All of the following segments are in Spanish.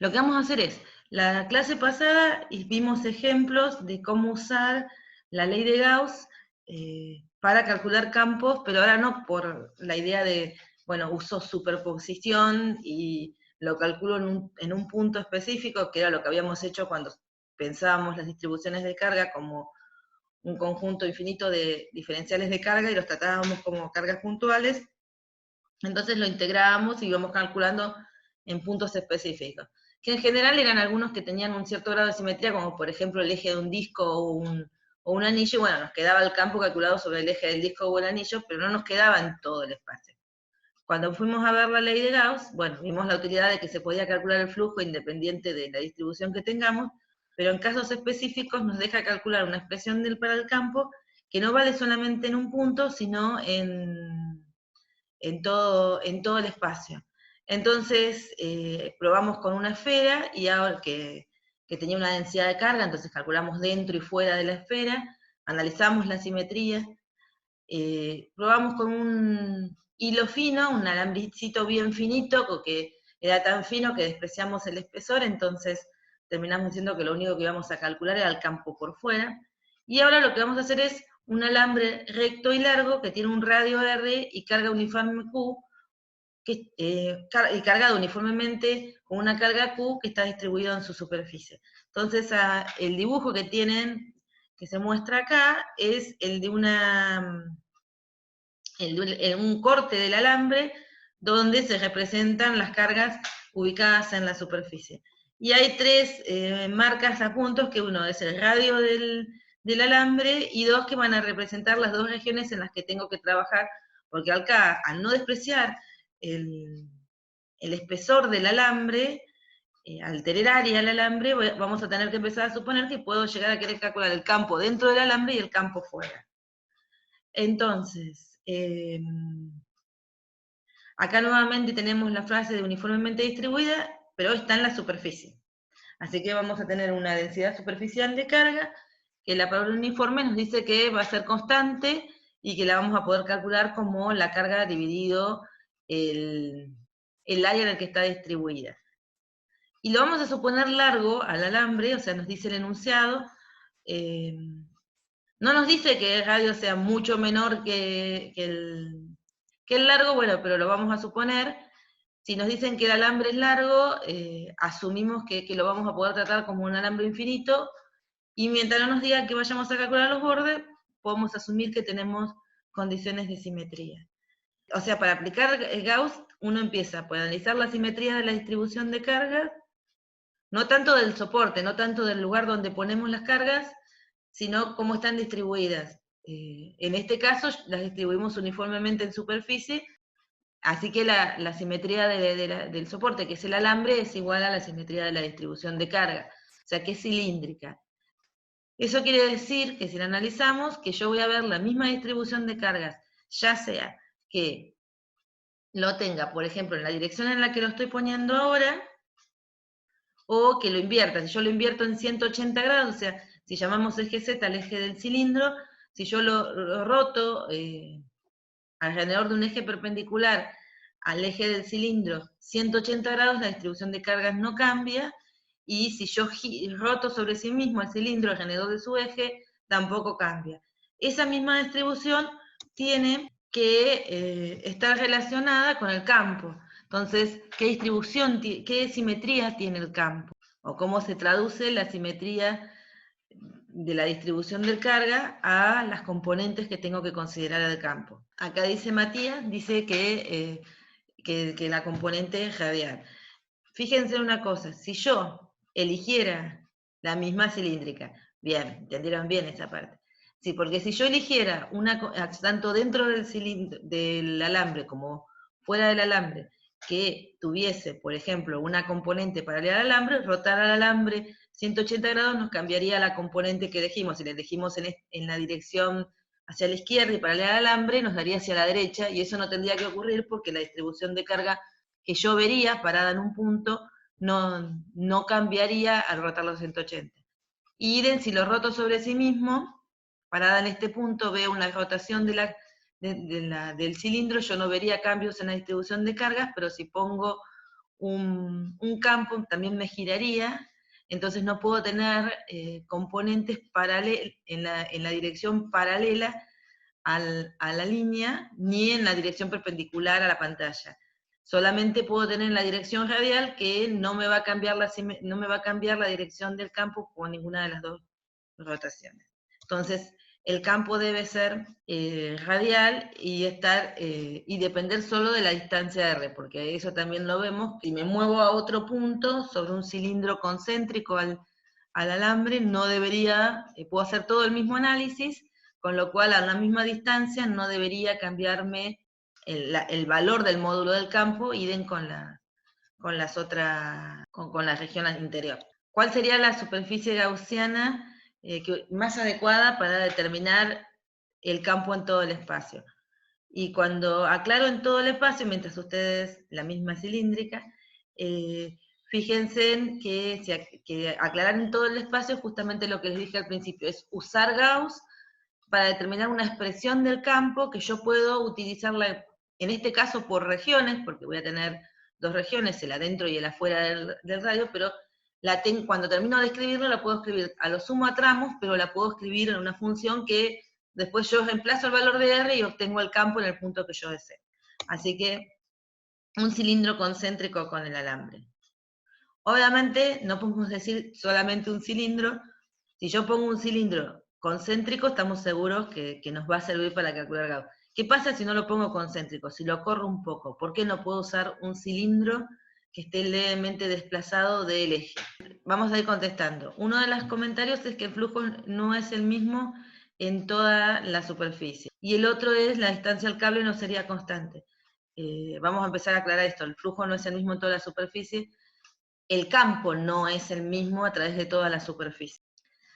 Lo que vamos a hacer es, la clase pasada vimos ejemplos de cómo usar la ley de Gauss para calcular campos, pero ahora no por la idea de, bueno, uso superposición y lo calculo en un punto específico, que era lo que habíamos hecho cuando pensábamos las distribuciones de carga como un conjunto infinito de diferenciales de carga y los tratábamos como cargas puntuales. Entonces lo integrábamos y íbamos calculando en puntos específicos, que en general eran algunos que tenían un cierto grado de simetría, como por ejemplo el eje de un disco o un anillo, y bueno, nos quedaba el campo calculado sobre el eje del disco o el anillo, pero no nos quedaba en todo el espacio. Cuando fuimos a ver la ley de Gauss, bueno, vimos la utilidad de que se podía calcular el flujo independiente de la distribución que tengamos, pero en casos específicos nos deja calcular una expresión para el campo que no vale solamente en un punto, sino en todo el espacio. Entonces, probamos con una esfera y ahora que tenía una densidad de carga, entonces calculamos dentro y fuera de la esfera, analizamos la simetría, probamos con un hilo fino, un alambricito bien finito, que era tan fino que despreciamos el espesor, entonces terminamos diciendo que lo único que íbamos a calcular era el campo por fuera. Y ahora lo que vamos a hacer es un alambre recto y largo que tiene un radio R y carga uniforme Q, y cargado uniformemente con una carga Q que está distribuida en su superficie. Entonces, el dibujo que tienen, que se muestra acá, es el de un corte del alambre donde se representan las cargas ubicadas en la superficie. Y hay tres marcas a puntos, que uno es el radio del alambre, y dos que van a representar las dos regiones en las que tengo que trabajar, porque acá, al no despreciar el espesor del alambre, al tener área el alambre, vamos a tener que empezar a suponer que puedo llegar a querer calcular el campo dentro del alambre y el campo fuera. Entonces, acá nuevamente tenemos la frase de uniformemente distribuida, pero está en la superficie. Así que vamos a tener una densidad superficial de carga, que la palabra uniforme nos dice que va a ser constante y que la vamos a poder calcular como la carga dividido el área en el que está distribuida. Y lo vamos a suponer largo al alambre, o sea, nos dice el enunciado, no nos dice que el radio sea mucho menor que el largo, bueno, pero lo vamos a suponer. Si nos dicen que el alambre es largo, asumimos que lo vamos a poder tratar como un alambre infinito, y mientras no nos digan que vayamos a calcular los bordes, podemos asumir que tenemos condiciones de simetría. O sea, para aplicar Gauss, uno empieza por analizar la simetría de la distribución de cargas, no tanto del soporte, no tanto del lugar donde ponemos las cargas, sino cómo están distribuidas. En este caso, las distribuimos uniformemente en superficie, así que la simetría del soporte, que es el alambre, es igual a la simetría de la distribución de carga, o sea que es cilíndrica. Eso quiere decir que si la analizamos, que yo voy a ver la misma distribución de cargas, ya sea que lo tenga, por ejemplo, en la dirección en la que lo estoy poniendo ahora, o que lo invierta. Si yo lo invierto en 180 grados, o sea, si llamamos eje Z al eje del cilindro, si yo lo roto alrededor de un eje perpendicular al eje del cilindro 180 grados, la distribución de cargas no cambia, y si yo roto sobre sí mismo el cilindro alrededor de su eje, tampoco cambia. Esa misma distribución tiene que estar relacionada con el campo. Entonces, ¿qué distribución, qué simetría tiene el campo? O cómo se traduce la simetría de la distribución de carga a las componentes que tengo que considerar del campo. Acá dice Matías, dice que la componente es radial. Fíjense una cosa, si yo eligiera la misma cilíndrica, bien, entendieron bien esa parte. Sí, porque si yo eligiera tanto dentro del cilindro, del alambre como fuera del alambre, que tuviese, por ejemplo, una componente paralela al alambre, rotar al alambre 180 grados nos cambiaría la componente que elegimos. Si la elegimos en la dirección hacia la izquierda y paralela al alambre, nos daría hacia la derecha, y eso no tendría que ocurrir porque la distribución de carga que yo vería parada en un punto no cambiaría al rotar los 180. Y si lo roto sobre sí mismo, parada en este punto, veo una rotación del cilindro, yo no vería cambios en la distribución de cargas, pero si pongo un campo también me giraría, entonces no puedo tener componentes en la dirección paralela a la línea, ni en la dirección perpendicular a la pantalla. Solamente puedo tener en la dirección radial, que no me va a cambiar la dirección del campo con ninguna de las dos rotaciones. Entonces, el campo debe ser radial y depender solo de la distancia R, porque eso también lo vemos. Si me muevo a otro punto sobre un cilindro concéntrico al alambre, no debería, puedo hacer todo el mismo análisis, con lo cual a la misma distancia no debería cambiarme el valor del módulo del campo, idem con la región interior. ¿Cuál sería la superficie gaussiana más adecuada para determinar el campo en todo el espacio? Y cuando aclaro en todo el espacio, mientras ustedes, la misma cilíndrica, fíjense en que aclarar en todo el espacio, justamente lo que les dije al principio, es usar Gauss para determinar una expresión del campo que yo puedo utilizarla, en este caso por regiones, porque voy a tener dos regiones, el adentro y el afuera del radio, pero cuando termino de escribirlo la puedo escribir a lo sumo a tramos, pero la puedo escribir en una función que después yo reemplazo el valor de R y obtengo el campo en el punto que yo deseo. Así que un cilindro concéntrico con el alambre. Obviamente no podemos decir solamente un cilindro. Si yo pongo un cilindro concéntrico, estamos seguros que nos va a servir para calcular Gauss. ¿Qué pasa si no lo pongo concéntrico? Si lo corro un poco, ¿por qué no puedo usar un cilindro que esté levemente desplazado del eje? Vamos a ir contestando. Uno de los comentarios es que el flujo no es el mismo en toda la superficie. Y el otro es la distancia al cable no sería constante. Vamos a empezar a aclarar esto. El flujo no es el mismo en toda la superficie. El campo no es el mismo a través de toda la superficie.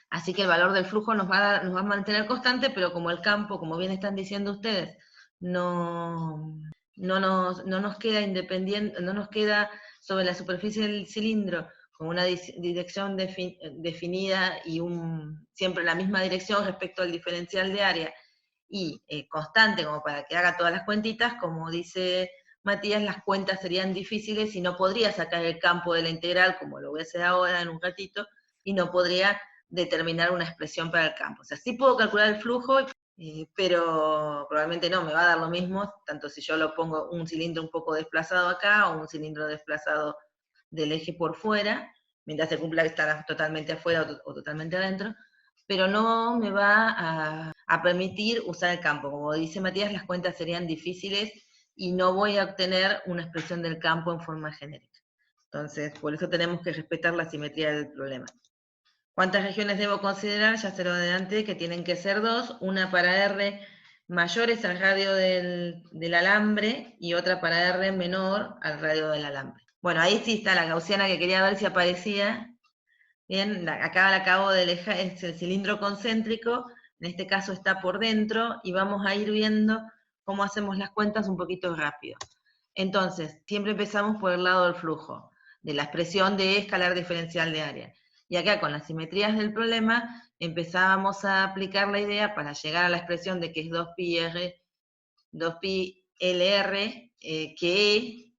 Así que el valor del flujo nos va a mantener constante, pero como el campo, como bien están diciendo ustedes, no nos queda independiente, no nos queda sobre la superficie del cilindro con una dirección definida y siempre la misma dirección respecto al diferencial de área y constante como para que haga todas las cuentitas, como dice Matías, las cuentas serían difíciles y no podría sacar el campo de la integral, como lo voy a hacer ahora en un ratito, y no podría determinar una expresión para el campo. O sea, sí puedo calcular el flujo, pero probablemente no, me va a dar lo mismo, tanto si yo lo pongo un cilindro un poco desplazado acá, o un cilindro desplazado del eje por fuera, mientras se cumpla que estará totalmente afuera o totalmente adentro, pero no me va a permitir usar el campo. Como dice Matías, las cuentas serían difíciles y no voy a obtener una expresión del campo en forma genérica. Entonces, por eso tenemos que respetar la simetría del problema. ¿Cuántas regiones debo considerar? Ya se lo adelanté, que tienen que ser dos, una para R mayores al radio del alambre y otra para R menor al radio del alambre. Bueno, ahí sí está la gaussiana que quería ver si aparecía. Bien, acá la acabo de dejar, es el cilindro concéntrico, en este caso está por dentro, y vamos a ir viendo cómo hacemos las cuentas un poquito rápido. Entonces, siempre empezamos por el lado del flujo, de la expresión de escalar diferencial de área. Y acá con las simetrías del problema, empezábamos a aplicar la idea para llegar a la expresión de que es 2pi LR, que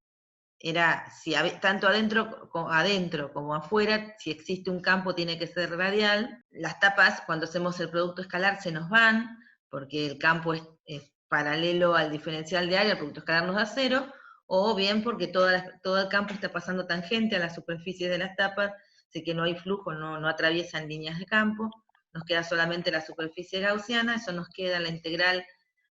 era, si tanto adentro como afuera, si existe un campo tiene que ser radial. Las tapas, cuando hacemos el producto escalar, se nos van, porque el campo es paralelo al diferencial de área, el producto escalar nos da 0, o bien porque todo el campo está pasando tangente a la superficie de las tapas, así que no hay flujo, no atraviesan líneas de campo, nos queda solamente la superficie gaussiana, eso nos queda la integral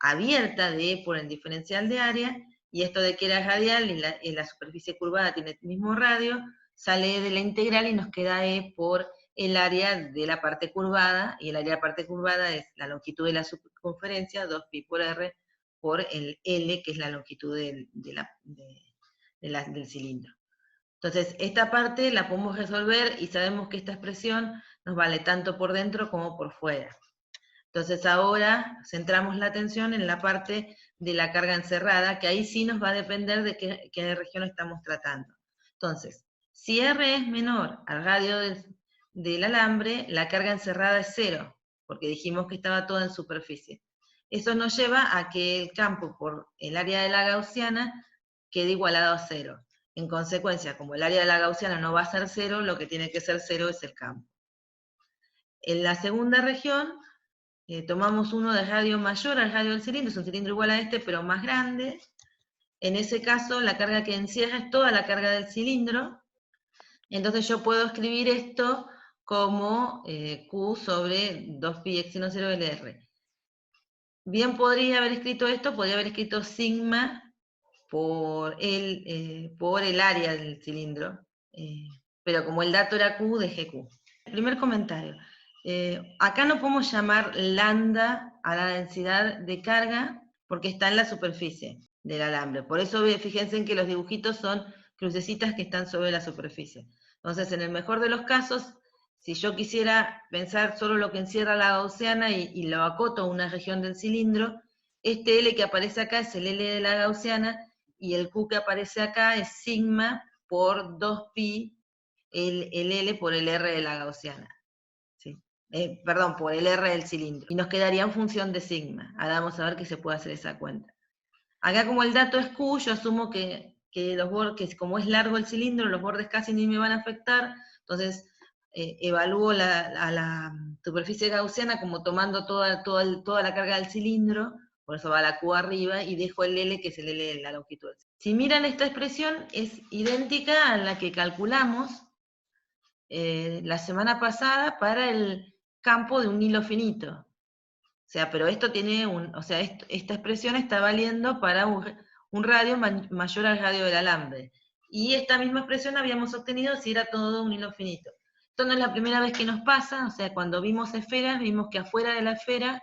abierta de E por el diferencial de área, y esto de que era radial y la superficie curvada tiene el mismo radio, sale de la integral y nos queda E por el área de la parte curvada, y el área de la parte curvada es la longitud de la circunferencia, 2pi por R, por el L, que es la longitud del cilindro. Entonces, esta parte la podemos resolver y sabemos que esta expresión nos vale tanto por dentro como por fuera. Entonces ahora centramos la atención en la parte de la carga encerrada, que ahí sí nos va a depender de qué región estamos tratando. Entonces, si R es menor al radio del alambre, la carga encerrada es 0, porque dijimos que estaba todo en superficie. Eso nos lleva a que el campo por el área de la gaussiana quede igualado a 0. En consecuencia, como el área de la gaussiana no va a ser 0, lo que tiene que ser 0 es el campo. En la segunda región, tomamos uno de radio mayor al radio del cilindro, es un cilindro igual a este, pero más grande. En ese caso, la carga que encierra es toda la carga del cilindro. Entonces yo puedo escribir esto como Q sobre 2pi epsilon 0 LR. Bien podría haber escrito esto, podría haber escrito sigma por el área del cilindro, pero como el dato era Q, dejé Q. El primer comentario. Acá no podemos llamar lambda a la densidad de carga porque está en la superficie del alambre. Por eso fíjense en que los dibujitos son crucecitas que están sobre la superficie. Entonces, en el mejor de los casos, si yo quisiera pensar solo lo que encierra la gaussiana y lo acoto a una región del cilindro, este L que aparece acá es el L de la gaussiana, y el Q que aparece acá es sigma por 2pi, el L por el R de la gaussiana. ¿Sí? Perdón, por el R del cilindro. Y nos quedaría en función de sigma. Ahora vamos a ver que se puede hacer esa cuenta. Acá como el dato es Q, yo asumo que los bordes, que como es largo el cilindro, los bordes casi ni me van a afectar, entonces evalúo a la superficie gaussiana como tomando toda la carga del cilindro, por eso va la Q arriba, y dejo el L, que es el L de la longitud. Si miran esta expresión, es idéntica a la que calculamos la semana pasada para el campo de un hilo finito. O sea, pero esto tiene esta expresión está valiendo para un radio mayor al radio del alambre. Y esta misma expresión habíamos obtenido si era todo un hilo finito. Esto no es la primera vez que nos pasa, o sea, cuando vimos esferas, vimos que afuera de la esfera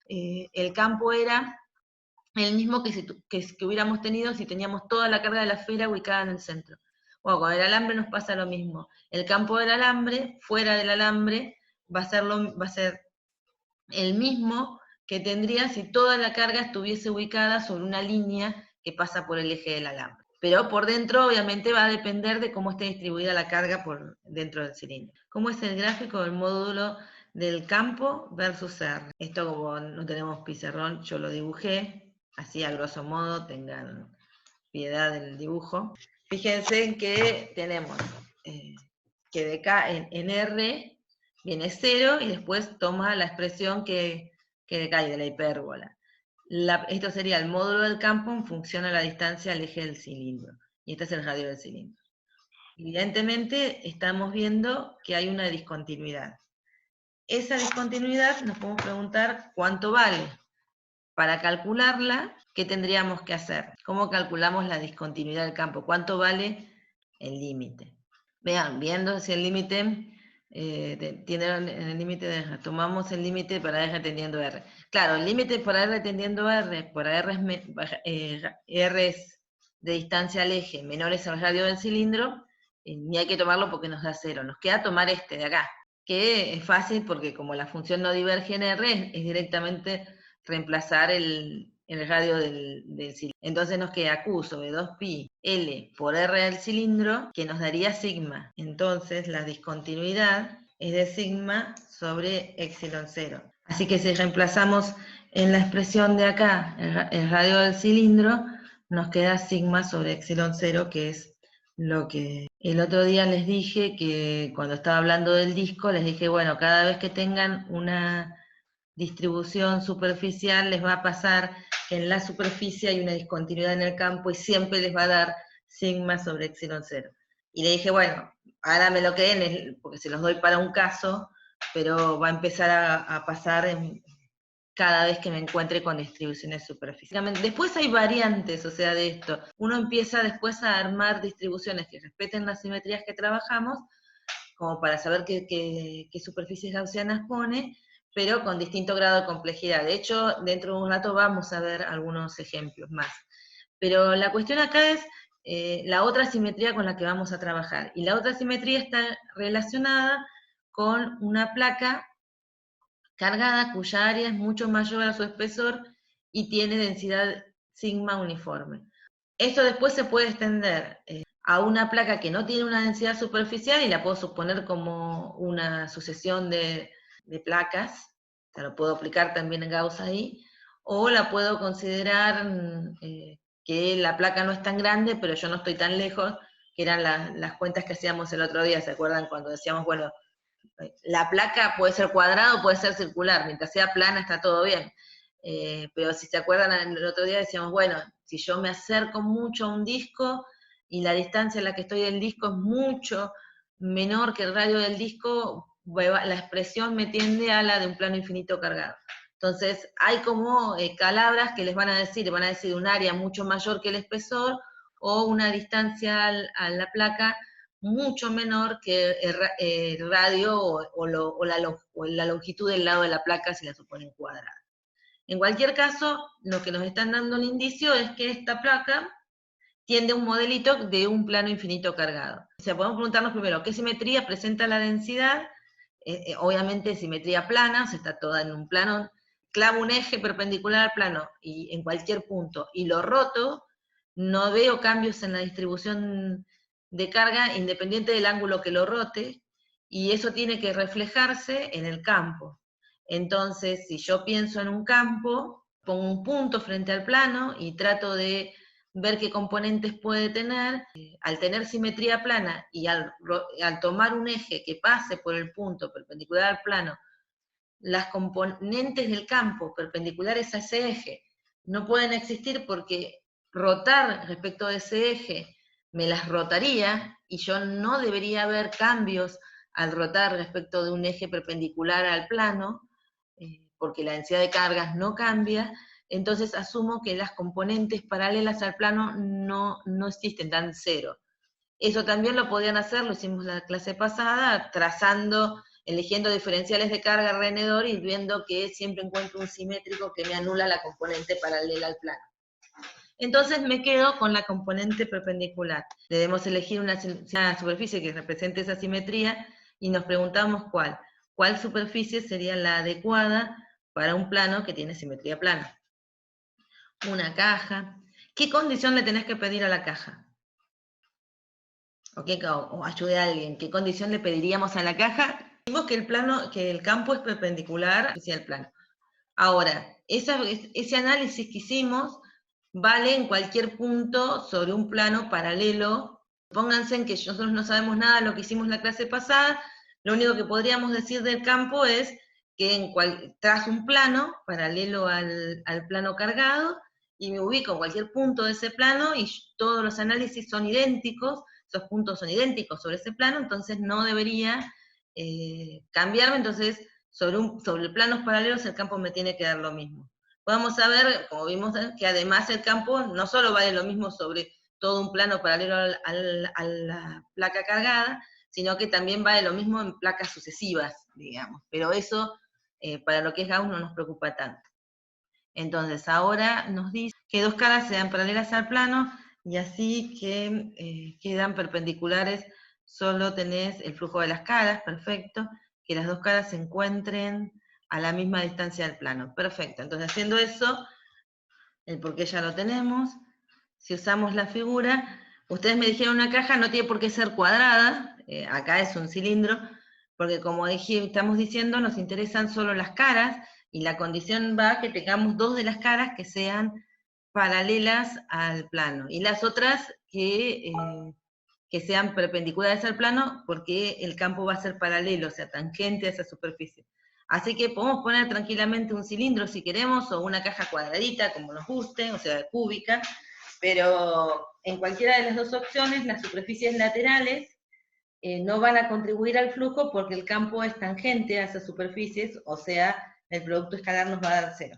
el campo era el mismo que hubiéramos tenido si teníamos toda la carga de la esfera ubicada en el centro. Bueno, con el alambre nos pasa lo mismo. El campo del alambre, fuera del alambre, va a ser el mismo que tendría si toda la carga estuviese ubicada sobre una línea que pasa por el eje del alambre. Pero por dentro, obviamente, va a depender de cómo esté distribuida la carga por dentro del cilindro. ¿Cómo es el gráfico del módulo del campo versus R? Esto, como no tenemos pizarrón, yo lo dibujé, así a grosso modo, tengan piedad del dibujo. Fíjense que tenemos que de acá en R viene 0 y después toma la expresión que decae de la hipérbola. Esto sería el módulo del campo en función a la distancia al eje del cilindro. Y este es el radio del cilindro. Evidentemente estamos viendo que hay una discontinuidad. Esa discontinuidad nos podemos preguntar cuánto vale. Para calcularla, ¿qué tendríamos que hacer? ¿Cómo calculamos la discontinuidad del campo? ¿Cuánto vale el límite? Vean, viendo si el límite tiene el límite de R, tomamos el límite para R tendiendo R. Claro, el límite para R tendiendo R, por R es de distancia al eje menores al radio del cilindro, ni hay que tomarlo porque nos da 0. Nos queda tomar este de acá, que es fácil porque como la función no diverge en R, es directamente reemplazar el radio del cilindro. Entonces nos queda Q sobre 2pi L por R del cilindro, que nos daría sigma. Entonces la discontinuidad es de sigma sobre epsilon 0. Así que si reemplazamos en la expresión de acá el radio del cilindro, nos queda sigma sobre epsilon 0, que es lo que el otro día les dije, que cuando estaba hablando del disco, les dije, bueno, cada vez que tengan una distribución superficial, les va a pasar que en la superficie hay una discontinuidad en el campo y siempre les va a dar sigma sobre epsilon 0. Y le dije, bueno, ahora me lo queden, porque se los doy para un caso, pero va a empezar a pasar cada vez que me encuentre con distribuciones superficiales. Después hay variantes, o sea, de esto. Uno empieza después a armar distribuciones que respeten las simetrías que trabajamos, como para saber qué superficies gaussianas pone, pero con distinto grado de complejidad. De hecho, dentro de un rato vamos a ver algunos ejemplos más. Pero la cuestión acá es la otra simetría con la que vamos a trabajar. Y la otra simetría está relacionada con una placa cargada cuya área es mucho mayor a su espesor y tiene densidad sigma uniforme. Esto después se puede extender a una placa que no tiene una densidad superficial y la puedo suponer como una sucesión de placas, o sea, lo puedo aplicar también en Gauss ahí, o la puedo considerar que la placa no es tan grande, pero yo no estoy tan lejos, que eran las cuentas que hacíamos el otro día, ¿se acuerdan? Cuando decíamos, bueno, la placa puede ser cuadrada o puede ser circular, mientras sea plana está todo bien. Pero si se acuerdan, el otro día decíamos, bueno, si yo me acerco mucho a un disco y la distancia en la que estoy del disco es mucho menor que el radio del disco, la expresión me tiende a la de un plano infinito cargado. Entonces, hay como palabras que les van a decir un área mucho mayor que el espesor o una distancia a la placa mucho menor que el radio o la longitud del lado de la placa si la suponen cuadrada. En cualquier caso, lo que nos están dando un indicio es que esta placa tiende a un modelito de un plano infinito cargado. O sea, podemos preguntarnos primero, ¿qué simetría presenta la densidad? Obviamente simetría plana, o sea, está toda en un plano, clavo un eje perpendicular al plano y en cualquier punto y lo roto, no veo cambios en la distribución de carga independiente del ángulo que lo rote, y eso tiene que reflejarse en el campo. Entonces, si yo pienso en un campo, pongo un punto frente al plano y trato de ver qué componentes puede tener. Al tener simetría plana y al tomar un eje que pase por el punto perpendicular al plano, las componentes del campo perpendiculares a ese eje no pueden existir porque rotar respecto de ese eje me las rotaría y yo no debería ver cambios al rotar respecto de un eje perpendicular al plano, porque la densidad de cargas no cambia. Entonces asumo que las componentes paralelas al plano no existen, dan cero. Eso también lo podían hacer, lo hicimos la clase pasada, eligiendo diferenciales de carga alrededor y viendo que siempre encuentro un simétrico que me anula la componente paralela al plano. Entonces me quedo con la componente perpendicular. Debemos elegir una superficie que represente esa simetría y nos preguntamos cuál superficie sería la adecuada para un plano que tiene simetría plana. Una caja. ¿Qué condición le tenés que pedir a la caja? O ayude a alguien. ¿Qué condición le pediríamos a la caja? Dijimos que el campo es perpendicular hacia el plano. Ahora, ese análisis que hicimos vale en cualquier punto sobre un plano paralelo. Pónganse en que nosotros no sabemos nada de lo que hicimos en la clase pasada, lo único que podríamos decir del campo es que tras un plano paralelo al plano cargado, y me ubico en cualquier punto de ese plano y todos los análisis son idénticos, esos puntos son idénticos sobre ese plano, entonces no debería cambiarme, entonces sobre planos paralelos el campo me tiene que dar lo mismo. Podemos saber, como vimos, que además el campo no solo vale lo mismo sobre todo un plano paralelo a la placa cargada, sino que también vale lo mismo en placas sucesivas, digamos. Pero eso, para lo que es Gauss, no nos preocupa tanto. Entonces, ahora nos dice que dos caras sean paralelas al plano, y así que quedan perpendiculares, solo tenés el flujo de las caras, perfecto, que las dos caras se encuentren a la misma distancia del plano, perfecto. Entonces, haciendo eso, el porqué ya lo tenemos. Si usamos la figura, ustedes me dijeron una caja, no tiene por qué ser cuadrada, acá es un cilindro, porque como estamos diciendo, nos interesan solo las caras, y la condición va a que tengamos dos de las caras que sean paralelas al plano, y las otras que sean perpendiculares al plano, porque el campo va a ser paralelo, o sea, tangente a esa superficie. Así que podemos poner tranquilamente un cilindro si queremos, o una caja cuadradita, como nos guste, o sea, cúbica, pero en cualquiera de las dos opciones, las superficies laterales no van a contribuir al flujo porque el campo es tangente a esas superficies, o sea, el producto escalar nos va a dar cero.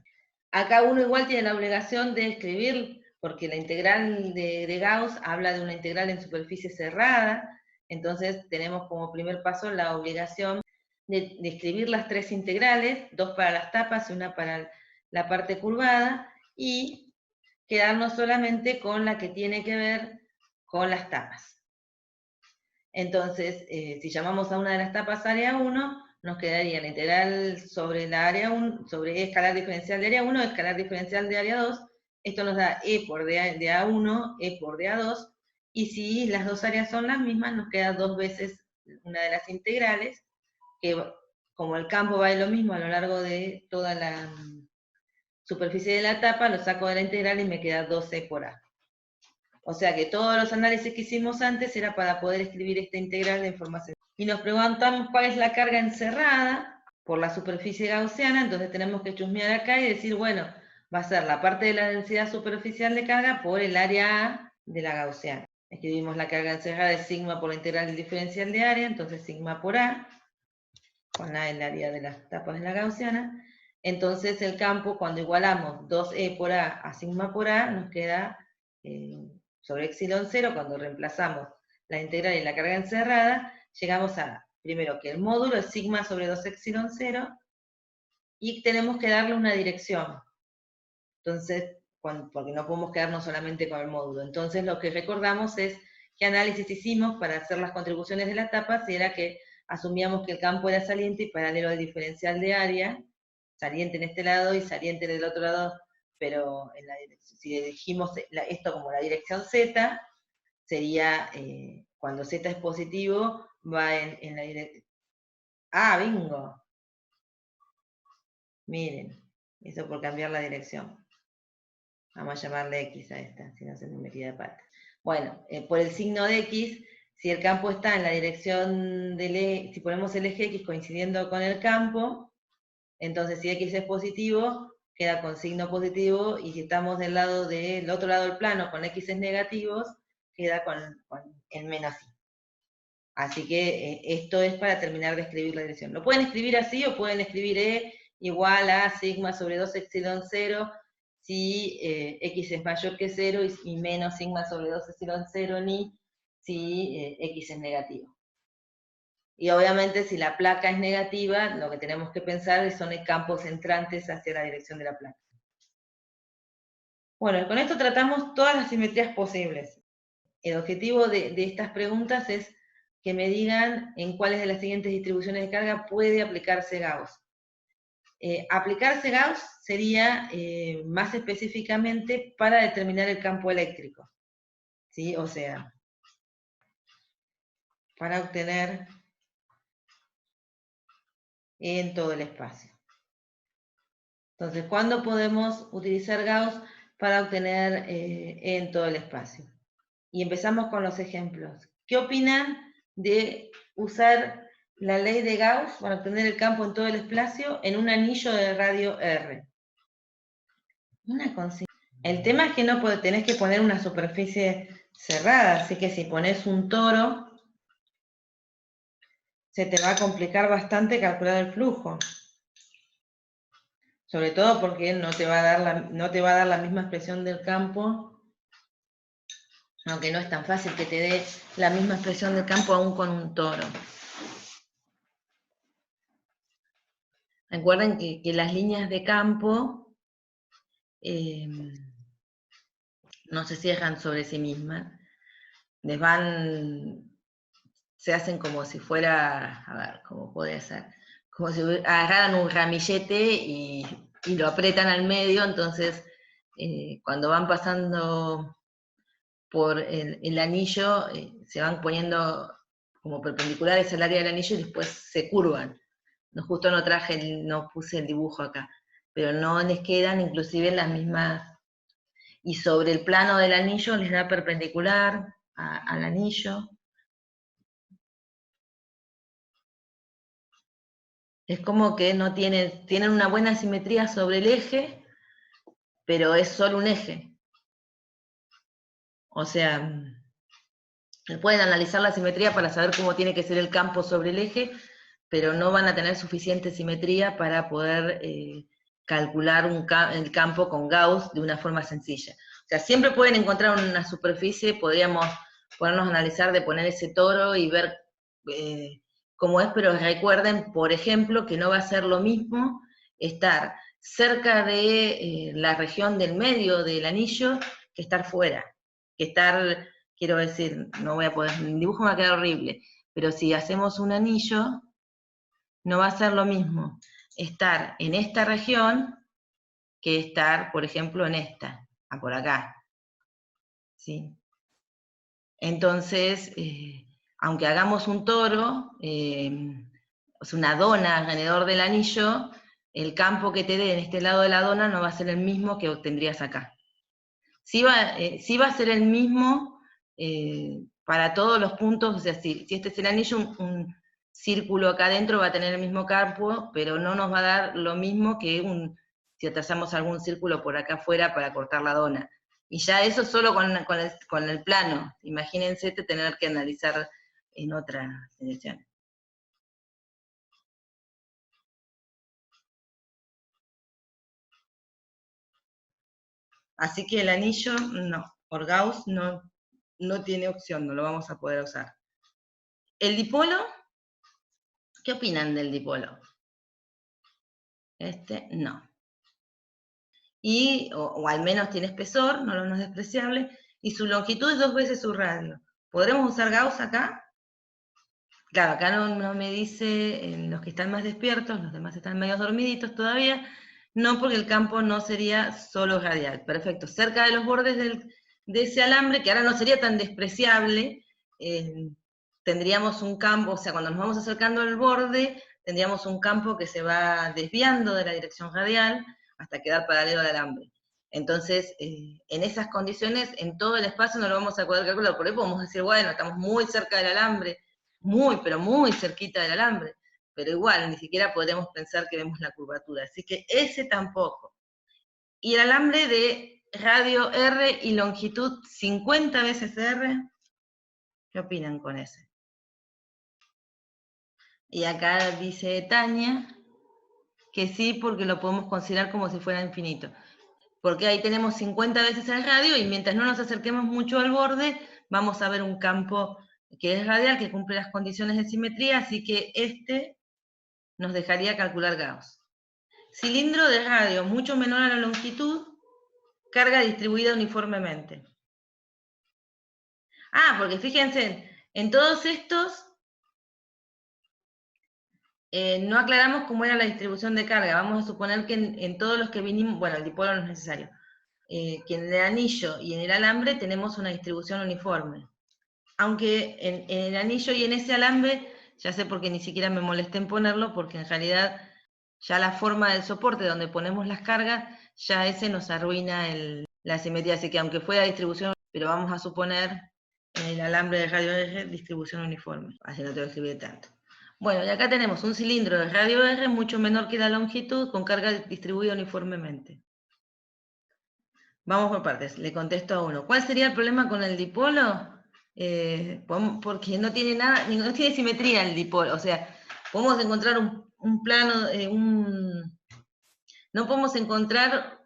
Acá uno igual tiene la obligación de escribir, porque la integral de Gauss habla de una integral en superficie cerrada, entonces tenemos como primer paso la obligación de escribir las tres integrales, dos para las tapas y una para la parte curvada, y quedarnos solamente con la que tiene que ver con las tapas. Entonces, si llamamos a una de las tapas área 1, nos quedaría la integral sobre la área 1, sobre escalar diferencial de área 1, escalar diferencial de área 2, esto nos da E por de A1, E por de A2, y si las dos áreas son las mismas, nos queda dos veces una de las integrales, que como el campo vale lo mismo a lo largo de toda la superficie de la tapa, lo saco de la integral y me queda 2E por A. O sea que todos los análisis que hicimos antes era para poder escribir esta integral de información. Y nos preguntamos cuál es la carga encerrada por la superficie gaussiana, entonces tenemos que chusmear acá y decir, bueno, va a ser la parte de la densidad superficial de carga por el área A de la gaussiana. Escribimos la carga encerrada de sigma por la integral del diferencial de área, entonces sigma por A, con A el área de las tapas de la gaussiana. Entonces el campo, cuando igualamos 2E por A a sigma por A, nos queda sobre epsilon 0, cuando reemplazamos la integral y la carga encerrada, llegamos a, primero, que el módulo es sigma sobre 2 epsilon 0, y tenemos que darle una dirección. Entonces, porque no podemos quedarnos solamente con el módulo. Entonces lo que recordamos es qué análisis hicimos para hacer las contribuciones de las tapas, y era que asumíamos que el campo era saliente y paralelo al diferencial de área, saliente en este lado y saliente en el otro lado, pero en la si elegimos esto como la dirección Z, sería, cuando Z es positivo, va en la dirección... ¡Ah, bingo! Miren, eso por cambiar la dirección. Vamos a llamarle X a esta, si no se me metía de pata. Bueno, por el signo de X, si el campo está en la dirección del eje, si ponemos el eje X coincidiendo con el campo, entonces si X es positivo, queda con signo positivo, y si estamos del otro lado del plano con X es negativos, queda con el menos I. Así que esto es para terminar de escribir la dirección. Lo pueden escribir así, o pueden escribir E igual a sigma sobre 2 epsilon 0, si X es mayor que 0, y menos sigma sobre 2 epsilon 0 ni si X es negativo. Y obviamente si la placa es negativa, lo que tenemos que pensar son campos entrantes hacia la dirección de la placa. Bueno, con esto tratamos todas las simetrías posibles. El objetivo de estas preguntas es que me digan en cuáles de las siguientes distribuciones de carga puede aplicarse Gauss. Aplicarse Gauss sería más específicamente para determinar el campo eléctrico, ¿sí? O sea, para obtener en todo el espacio. Entonces, ¿cuándo podemos utilizar Gauss para obtener en todo el espacio? Y empezamos con los ejemplos. ¿Qué opinan de usar la ley de Gauss para obtener el campo en todo el espacio en un anillo de radio R? Una consigna. El tema es que no tenés que poner una superficie cerrada, así que si pones un toro, se te va a complicar bastante calcular el flujo. Sobre todo porque no te va a dar la misma expresión del campo, aunque no es tan fácil que te dé la misma expresión del campo aún con un toro. Recuerden que las líneas de campo no se cierran sobre sí mismas, se hacen como si fuera, a ver, ¿cómo puede ser? Como si agarraran un ramillete y lo apretan al medio, entonces cuando van pasando por el anillo, se van poniendo como perpendiculares al área del anillo y después se curvan. Justo no puse el dibujo acá, pero no les quedan inclusive las mismas, y sobre el plano del anillo les da perpendicular al anillo. Es como que no tienen una buena simetría sobre el eje, pero es solo un eje. O sea, pueden analizar la simetría para saber cómo tiene que ser el campo sobre el eje, pero no van a tener suficiente simetría para poder calcular el campo con Gauss de una forma sencilla. O sea, siempre pueden encontrar una superficie, podríamos ponernos a analizar de poner ese toro y ver cómo es, pero recuerden, por ejemplo, que no va a ser lo mismo estar cerca de la región del medio del anillo que estar fuera, que estar, quiero decir, no voy a poder, el dibujo me va a quedar horrible, pero si hacemos un anillo, no va a ser lo mismo estar en esta región que estar, por ejemplo, en esta, por acá, ¿sí? Entonces, aunque hagamos un toro, o sea, una dona alrededor del anillo, el campo que te dé en este lado de la dona no va a ser el mismo que obtendrías acá. sí va a ser el mismo para todos los puntos, o sea, si este es el anillo, un círculo acá adentro va a tener el mismo campo, pero no nos va a dar lo mismo que si trazamos algún círculo por acá afuera para cortar la dona. Y ya eso solo con el plano. Imagínense tener que analizar en otra dirección. Así que el anillo, no, por Gauss no tiene opción, no lo vamos a poder usar. El dipolo, ¿qué opinan del dipolo? Este, no. O al menos tiene espesor, no es despreciable, y su longitud es 2 veces su radio. ¿Podremos usar Gauss acá? Claro, acá no me dice, en los que están más despiertos, los demás están medio dormiditos todavía, no, porque el campo no sería solo radial. Perfecto, cerca de los bordes de ese alambre, que ahora no sería tan despreciable, tendríamos un campo, o sea, cuando nos vamos acercando al borde, tendríamos un campo que se va desviando de la dirección radial hasta quedar paralelo al alambre. Entonces, en esas condiciones, en todo el espacio no lo vamos a poder calcular. Por ahí podemos decir, bueno, estamos muy cerca del alambre, muy, pero muy cerquita del alambre, pero igual, ni siquiera podemos pensar que vemos la curvatura. Así que ese tampoco. Y el alambre de radio R y longitud 50 veces R, ¿qué opinan con ese? Y acá dice Tania que sí, porque lo podemos considerar como si fuera infinito. Porque ahí tenemos 50 veces el radio y mientras no nos acerquemos mucho al borde, vamos a ver un campo que es radial, que cumple las condiciones de simetría, así que este nos dejaría calcular Gauss. Cilindro de radio mucho menor a la longitud, carga distribuida uniformemente. Ah, porque fíjense, en todos estos no aclaramos cómo era la distribución de carga. Vamos a suponer que en todos los que vinimos, bueno, el dipolo no es necesario, que en el anillo y en el alambre tenemos una distribución uniforme. Aunque en el anillo y en ese alambre, ya sé porque ni siquiera me molesté en ponerlo, porque en realidad ya la forma del soporte donde ponemos las cargas, ya ese nos arruina la simetría, así que aunque fuera distribución, pero vamos a suponer en el alambre de radio R distribución uniforme, así no tengo que escribir tanto. Bueno, y acá tenemos un cilindro de radio R mucho menor que la longitud, con carga distribuida uniformemente. Vamos por partes, le contesto a uno. ¿Cuál sería el problema con el dipolo? Porque no tiene nada, no tiene simetría el dipolo, o sea, podemos encontrar un plano, no podemos encontrar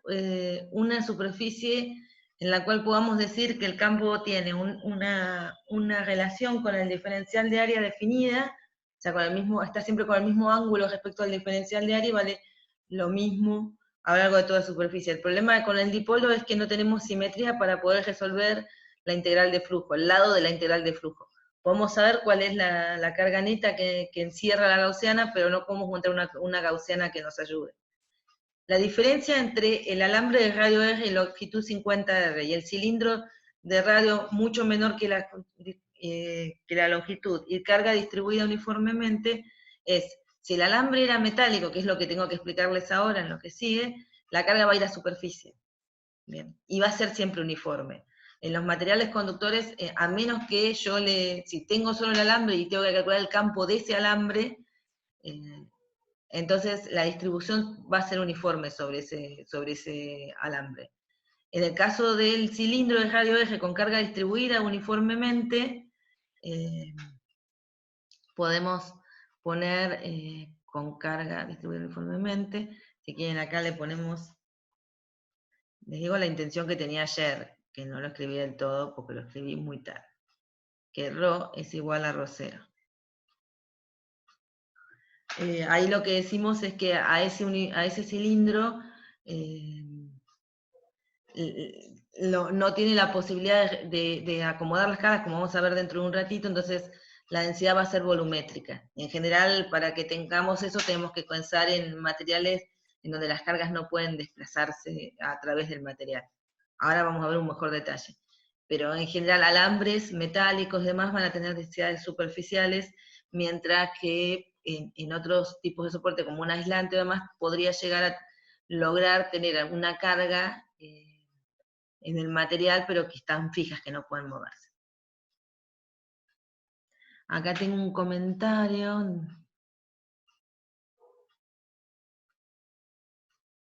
una superficie en la cual podamos decir que el campo tiene una relación con el diferencial de área definida, o sea, está siempre con el mismo ángulo respecto al diferencial de área y vale lo mismo a lo largo de toda la superficie. El problema con el dipolo es que no tenemos simetría para poder resolver la integral de flujo, el lado de la integral de flujo. Podemos saber cuál es la carga neta que encierra la gaussiana, pero no podemos encontrar una gaussiana que nos ayude. La diferencia entre el alambre de radio R y longitud 50R y el cilindro de radio mucho menor que la longitud y carga distribuida uniformemente es, si el alambre era metálico, que es lo que tengo que explicarles ahora en lo que sigue, la carga va a ir a superficie. Bien, y va a ser siempre uniforme. En los materiales conductores, a menos que si tengo solo el alambre y tengo que calcular el campo de ese alambre, entonces la distribución va a ser uniforme sobre ese alambre. En el caso del cilindro de radio eje con carga distribuida uniformemente, podemos poner con carga distribuida uniformemente. Si quieren acá le ponemos, les digo la intención que tenía ayer, que no lo escribí del todo porque lo escribí muy tarde, que ρ es igual a ρ0. Ahí lo que decimos es que a ese cilindro no tiene la posibilidad de acomodar las cargas, como vamos a ver dentro de un ratito, entonces la densidad va a ser volumétrica. En general, para que tengamos eso, tenemos que pensar en materiales en donde las cargas no pueden desplazarse a través del material. Ahora vamos a ver un mejor detalle. Pero en general, alambres metálicos y demás van a tener densidades superficiales, mientras que en otros tipos de soporte, como un aislante o demás, podría llegar a lograr tener alguna carga el material, pero que están fijas, que no pueden moverse. Acá tengo un comentario.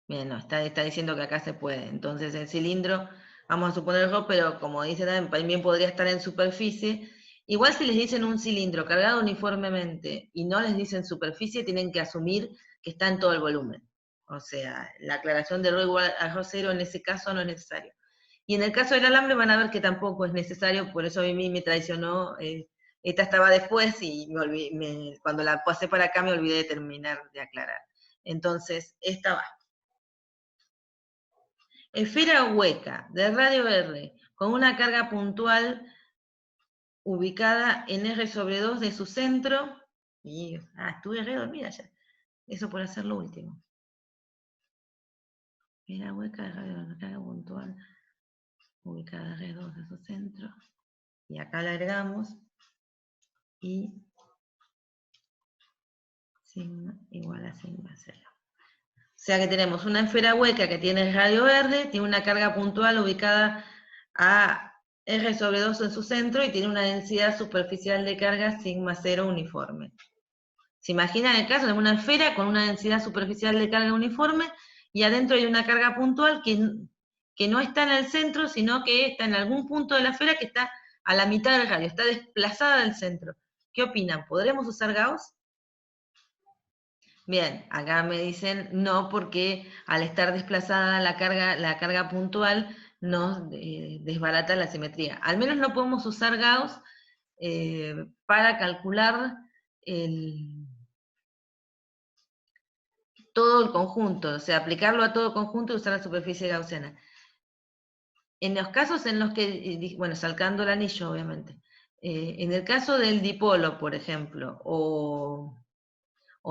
Bien, no, está diciendo que acá se puede. Entonces el cilindro, vamos a suponerlo, pero como dice también podría estar en superficie. Igual si les dicen un cilindro cargado uniformemente y no les dicen superficie, tienen que asumir que está en todo el volumen. O sea, la aclaración de ρ igual a ρ0 en ese caso no es necesario. Y en el caso del alambre van a ver que tampoco es necesario, por eso a mí me traicionó. Esta estaba después y cuando la pasé para acá me olvidé de terminar de aclarar. Entonces, esta va. Esfera hueca de radio R con una carga puntual ubicada en R/2 de su centro. Y, estuve re dormida ya. Eso por hacer lo último. Esfera hueca de radio R, carga puntual ubicada en R2 de su centro. Y acá la agregamos. Y sigma igual a sigma 0. O sea que tenemos una esfera hueca que tiene radio verde, tiene una carga puntual ubicada a R/2 en su centro y tiene una densidad superficial de carga sigma 0 uniforme. ¿Se imaginan el caso de una esfera con una densidad superficial de carga uniforme y adentro hay una carga puntual que no está en el centro, sino que está en algún punto de la esfera que está a la mitad del radio, está desplazada del centro? ¿Qué opinan? ¿Podremos usar Gauss? Bien, acá me dicen no, porque al estar desplazada la carga puntual nos desbarata la simetría. Al menos no podemos usar Gauss para calcular todo el conjunto, o sea, aplicarlo a todo el conjunto y usar la superficie gaussiana. En los casos en los que, bueno, salcando el anillo, obviamente, en el caso del dipolo, por ejemplo, o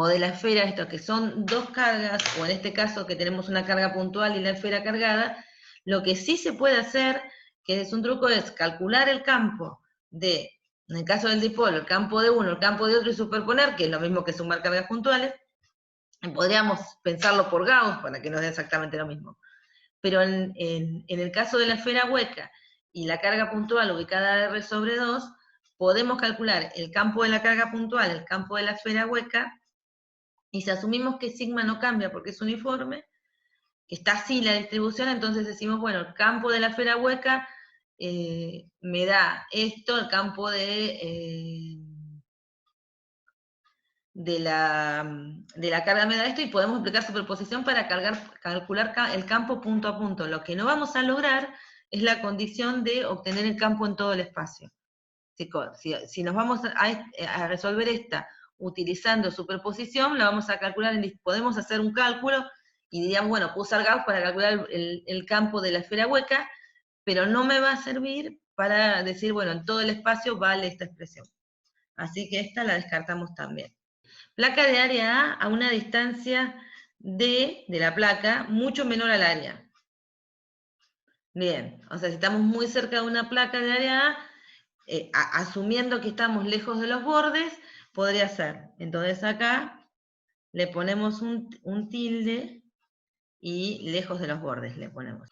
de la esfera, esto que son dos cargas, o en este caso que tenemos una carga puntual y la esfera cargada, lo que sí se puede hacer, que es un truco, es calcular el campo en el caso del dipolo, el campo de uno, el campo de otro y superponer, que es lo mismo que sumar cargas puntuales. Podríamos pensarlo por Gauss para que nos dé exactamente lo mismo. Pero en el caso de la esfera hueca y la carga puntual ubicada R/2, podemos calcular el campo de la carga puntual, el campo de la esfera hueca, y si asumimos que sigma no cambia porque es uniforme, que está así la distribución, entonces decimos, bueno, el campo de la esfera hueca me da esto, el campo de la carga me da esto, y podemos aplicar superposición para calcular el campo punto a punto. Lo que no vamos a lograr es la condición de obtener el campo en todo el espacio. Si nos vamos a resolver esta utilizando superposición, la vamos a calcular, podemos hacer un cálculo, y diríamos, bueno, puedo usar Gauss para calcular el campo de la esfera hueca, pero no me va a servir para decir, bueno, en todo el espacio vale esta expresión. Así que esta la descartamos también. Placa de área A a una distancia D de la placa mucho menor al área. Bien, o sea, si estamos muy cerca de una placa de área A, asumiendo que estamos lejos de los bordes, podría ser. Entonces acá le ponemos un tilde y lejos de los bordes le ponemos.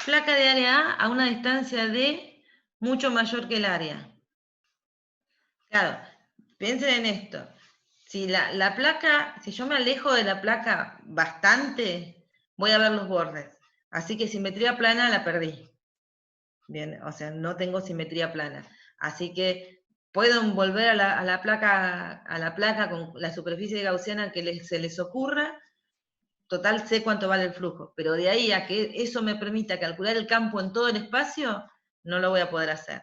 Placa de área A una distancia D mucho mayor que el área. Claro, piensen en esto. Si la placa, si yo me alejo de la placa bastante, voy a ver los bordes. Así que simetría plana la perdí. Bien, o sea, no tengo simetría plana. Así que puedo volver a la placa con la superficie gaussiana que se les ocurra. Total, sé cuánto vale el flujo. Pero de ahí a que eso me permita calcular el campo en todo el espacio, no lo voy a poder hacer.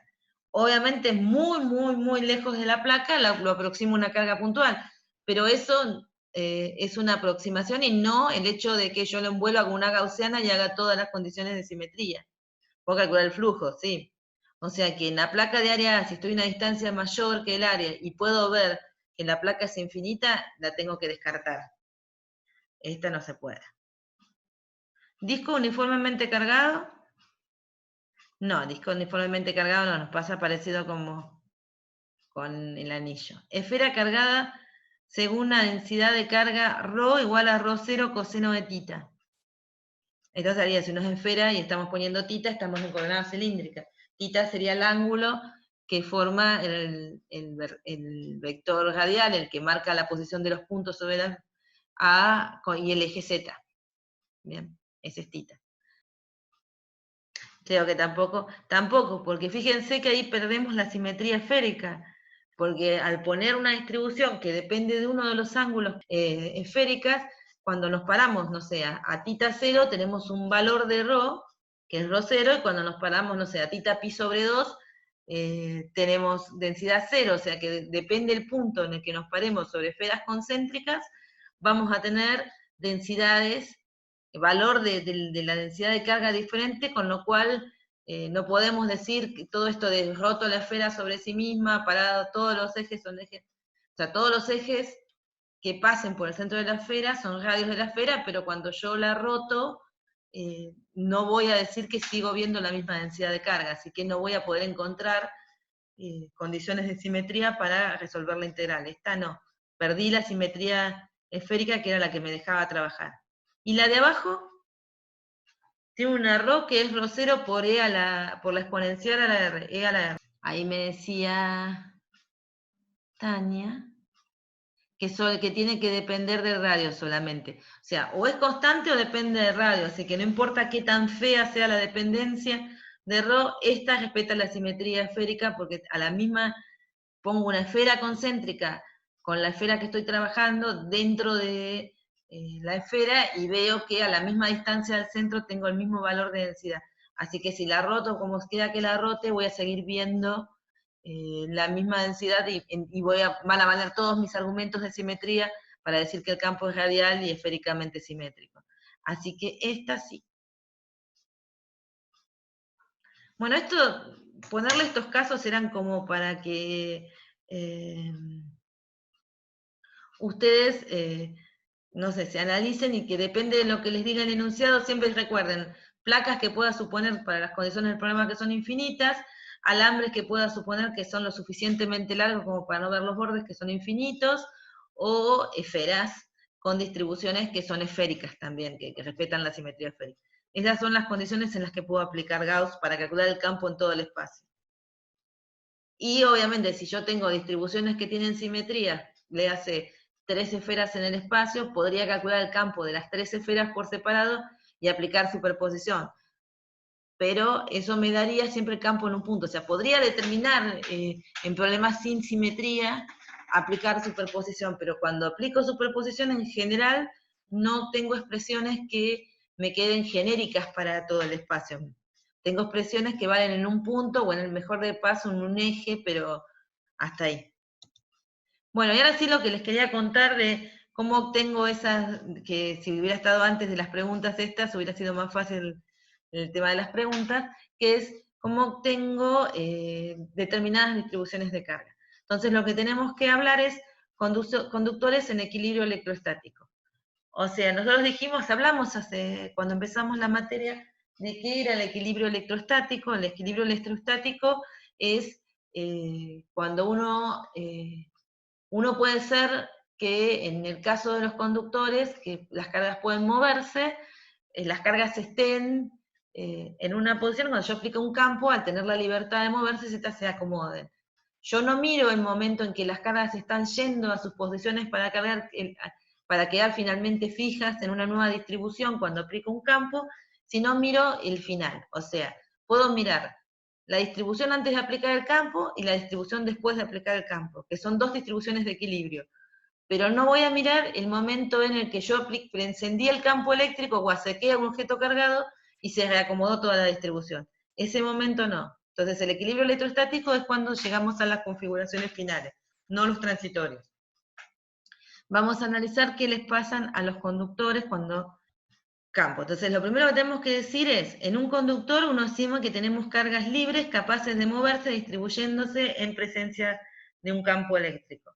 Obviamente, muy, muy, muy lejos de la placa, lo aproximo a una carga puntual. Pero eso es una aproximación y no el hecho de que yo lo envuelva con una gaussiana y haga todas las condiciones de simetría. Puedo calcular el flujo, sí. O sea que en la placa de área A, si estoy a una distancia mayor que el área y puedo ver que la placa es infinita, la tengo que descartar. Esta no se puede. ¿Disco uniformemente cargado? No, disco uniformemente cargado no, nos pasa parecido como con el anillo. Esfera cargada según la densidad de carga ρ igual a ρ0 coseno de tita. Entonces haría, si uno es esfera y estamos poniendo tita, estamos en coordenada cilíndrica. Tita sería el ángulo que forma el vector radial, el que marca la posición de los puntos sobre la A y el eje Z. Bien, ese es tita. Creo que tampoco, porque fíjense que ahí perdemos la simetría esférica, porque al poner una distribución que depende de uno de los ángulos esféricas, cuando nos paramos, no sé, a tita 0 tenemos un valor de ρ, que es ρ0, y cuando nos paramos, no sé, a tita pi sobre 2, tenemos densidad 0, o sea que depende el punto en el que nos paremos sobre esferas concéntricas, vamos a tener densidades, valor de la densidad de carga diferente, con lo cual no podemos decir que todo esto de roto la esfera sobre sí misma, parado, todos los ejes son ejes, o sea, todos los ejes que pasen por el centro de la esfera son radios de la esfera, pero cuando yo la roto, no voy a decir que sigo viendo la misma densidad de carga, así que no voy a poder encontrar condiciones de simetría para resolver la integral. Esta no, perdí la simetría esférica que era la que me dejaba trabajar. Y la de abajo tiene una ρ que es ρ0 por por la exponencial a la R, e a la R. Ahí me decía Tania que tiene que depender del radio solamente. O sea, o es constante o depende del radio, así que no importa qué tan fea sea la dependencia de ρ, esta respeta la simetría esférica, porque a la misma pongo una esfera concéntrica con la esfera que estoy trabajando dentro de la esfera y veo que a la misma distancia del centro tengo el mismo valor de densidad. Así que si la roto como quiera que la rote, voy a seguir viendo la misma densidad y van a valer todos mis argumentos de simetría para decir que el campo es radial y esféricamente simétrico. Así que esta sí. Bueno, ponerle estos casos eran como para que ustedes, no sé, se analicen y que depende de lo que les diga el enunciado, siempre recuerden, placas que pueda suponer para las condiciones del problema que son infinitas, alambres que pueda suponer que son lo suficientemente largos como para no ver los bordes que son infinitos, o esferas con distribuciones que son esféricas también, que respetan la simetría esférica. Esas son las condiciones en las que puedo aplicar Gauss para calcular el campo en todo el espacio. Y obviamente si yo tengo distribuciones que tienen simetría, le hace 3 esferas en el espacio, podría calcular el campo de las 3 esferas por separado y aplicar superposición. Pero eso me daría siempre el campo en un punto. O sea, podría determinar en problemas sin simetría aplicar superposición, pero cuando aplico superposición en general no tengo expresiones que me queden genéricas para todo el espacio. Tengo expresiones que valen en un punto o en el mejor de paso en un eje, pero hasta ahí. Bueno, y ahora sí lo que les quería contar de cómo obtengo esas, que si hubiera estado antes de las preguntas estas, hubiera sido más fácil el tema de las preguntas, que es cómo obtengo determinadas distribuciones de carga. Entonces lo que tenemos que hablar es conductores en equilibrio electrostático. O sea, nosotros hablamos cuando empezamos la materia, de qué era el equilibrio electrostático. El equilibrio electrostático es cuando uno puede ser que en el caso de los conductores, que las cargas pueden moverse, las cargas estén en una posición, cuando yo aplico un campo, al tener la libertad de moverse, se acomoden. Yo no miro el momento en que las cargas están yendo a sus posiciones para quedar finalmente fijas en una nueva distribución cuando aplico un campo, sino miro el final. O sea, puedo mirar la distribución antes de aplicar el campo y la distribución después de aplicar el campo, que son dos distribuciones de equilibrio. Pero no voy a mirar el momento en el que yo encendí el campo eléctrico o acerqué a un objeto cargado y se reacomodó toda la distribución. Ese momento no. Entonces el equilibrio electrostático es cuando llegamos a las configuraciones finales, no los transitorios. Vamos a analizar qué les pasan a los conductores cuando campo. Entonces, lo primero que tenemos que decir es, en un conductor uno estima que tenemos cargas libres capaces de moverse distribuyéndose en presencia de un campo eléctrico.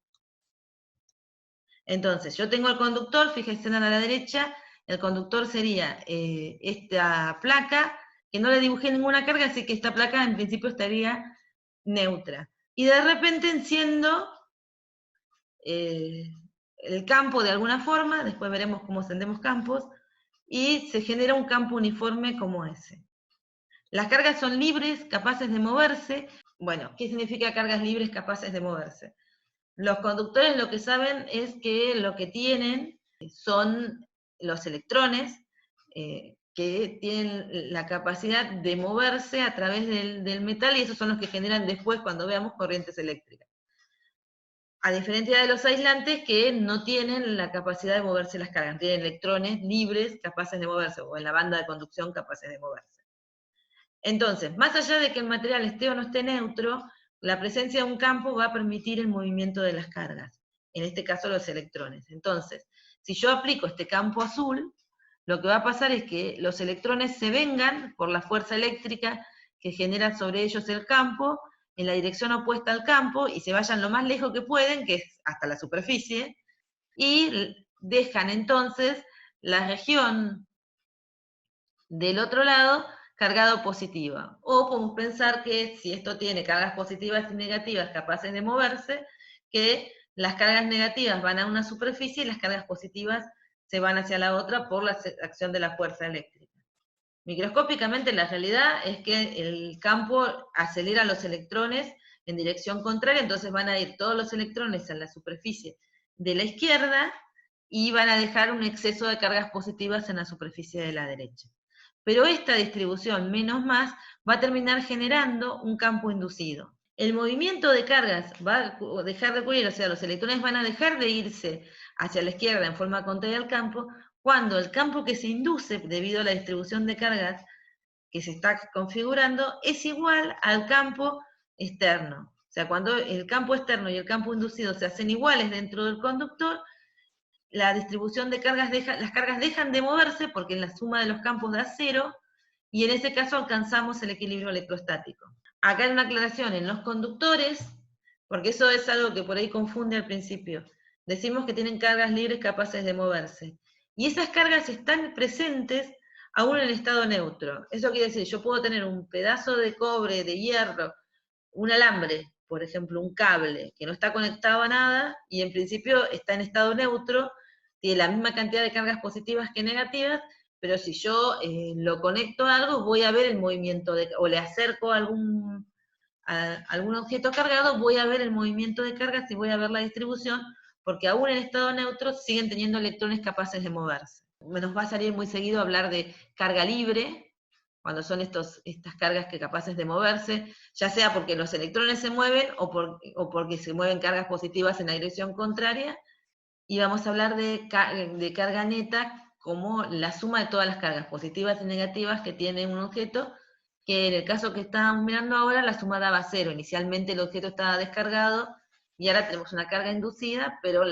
Entonces, yo tengo el conductor, fíjense a la derecha, el conductor sería esta placa, que no le dibujé ninguna carga, así que esta placa en principio estaría neutra. Y de repente enciendo el campo de alguna forma, después veremos cómo encendemos campos, y se genera un campo uniforme como ese. Las cargas son libres, capaces de moverse. Bueno, ¿qué significa cargas libres capaces de moverse? Los conductores lo que saben es que lo que tienen son los electrones que tienen la capacidad de moverse a través del metal, y esos son los que generan después cuando veamos corrientes eléctricas. A diferencia de los aislantes que no tienen la capacidad de moverse las cargas, tienen electrones libres capaces de moverse, o en la banda de conducción capaces de moverse. Entonces, más allá de que el material esté o no esté neutro, la presencia de un campo va a permitir el movimiento de las cargas, en este caso los electrones. Entonces, si yo aplico este campo azul, lo que va a pasar es que los electrones se vengan por la fuerza eléctrica que genera sobre ellos el campo, en la dirección opuesta al campo, y se vayan lo más lejos que pueden, que es hasta la superficie, y dejan entonces la región del otro lado cargado positiva. O podemos pensar que si esto tiene cargas positivas y negativas capaces de moverse, que las cargas negativas van a una superficie y las cargas positivas se van hacia la otra por la acción de la fuerza eléctrica. Microscópicamente la realidad es que el campo acelera los electrones en dirección contraria, entonces van a ir todos los electrones en la superficie de la izquierda y van a dejar un exceso de cargas positivas en la superficie de la derecha. Pero esta distribución menos más va a terminar generando un campo inducido. El movimiento de cargas va a dejar de ocurrir, o sea, los electrones van a dejar de irse hacia la izquierda en forma contraria al campo, cuando el campo que se induce debido a la distribución de cargas que se está configurando es igual al campo externo. O sea, cuando el campo externo y el campo inducido se hacen iguales dentro del conductor, la distribución de cargas las cargas dejan de moverse porque la suma de los campos da cero, y en ese caso alcanzamos el equilibrio electrostático. Acá hay una aclaración, en los conductores, porque eso es algo que por ahí confunde al principio, decimos que tienen cargas libres capaces de moverse, y esas cargas están presentes aún en estado neutro. Eso quiere decir, yo puedo tener un pedazo de cobre, de hierro, un alambre, por ejemplo, un cable, que no está conectado a nada, y en principio está en estado neutro, tiene la misma cantidad de cargas positivas que negativas, pero si yo lo conecto a algo, voy a ver el movimiento, o le acerco a algún objeto cargado, voy a ver el movimiento de cargas y voy a ver la distribución, porque aún en estado neutro siguen teniendo electrones capaces de moverse. Nos va a salir muy seguido hablar de carga libre, cuando son estas cargas que capaces de moverse, ya sea porque los electrones se mueven o porque se mueven cargas positivas en la dirección contraria, y vamos a hablar de carga neta como la suma de todas las cargas positivas y negativas que tiene un objeto, que en el caso que estábamos mirando ahora, la suma daba cero. Inicialmente el objeto estaba descargado, y ahora tenemos una carga inducida, pero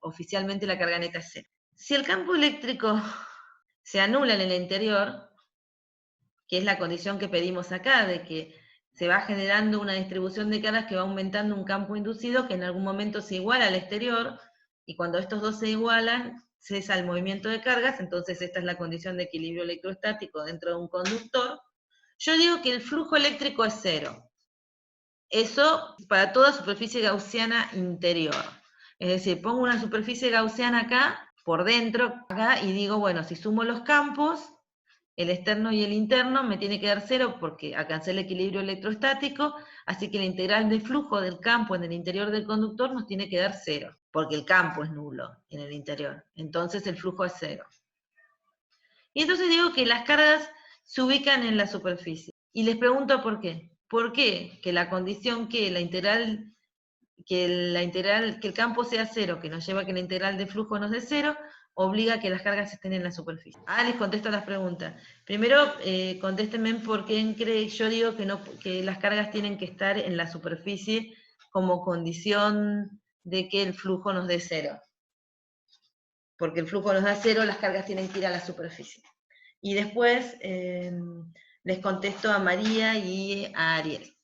oficialmente la carga neta es cero. Si el campo eléctrico se anula en el interior, que es la condición que pedimos acá, de que se va generando una distribución de cargas que va aumentando un campo inducido que en algún momento se iguala al exterior, y cuando estos dos se igualan, cesa el movimiento de cargas, entonces esta es la condición de equilibrio electrostático dentro de un conductor. Yo digo que el flujo eléctrico es cero. Eso para toda superficie gaussiana interior. Es decir, pongo una superficie gaussiana acá, por dentro, acá, y digo, bueno, si sumo los campos, el externo y el interno me tiene que dar cero porque alcancé el equilibrio electrostático, así que la integral de flujo del campo en el interior del conductor nos tiene que dar cero, porque el campo es nulo en el interior, entonces el flujo es cero. Y entonces digo que las cargas se ubican en la superficie, y les pregunto por qué. ¿Por qué? Que la condición que el campo sea cero, que nos lleva a que la integral de flujo nos dé cero, obliga a que las cargas estén en la superficie. Les contesto las preguntas. Primero, contéstenme por qué yo digo que las cargas tienen que estar en la superficie como condición de que el flujo nos dé cero. Porque el flujo nos da cero, las cargas tienen que ir a la superficie. Y después les contesto a María y a Ariel.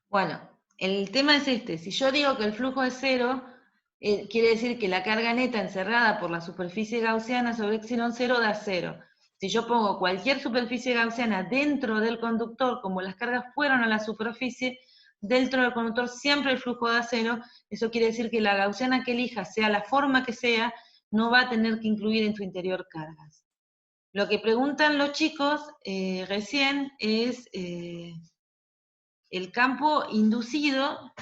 Bueno, el tema es este. Si yo digo que el flujo es cero, quiere decir que la carga neta encerrada por la superficie gaussiana sobre epsilon cero da cero. Si yo pongo cualquier superficie gaussiana dentro del conductor, como las cargas fueron a la superficie, dentro del conductor siempre el flujo da cero. Eso quiere decir que la gaussiana que elija, sea la forma que sea, no va a tener que incluir en su interior cargas. Lo que preguntan los chicos recién es el campo inducido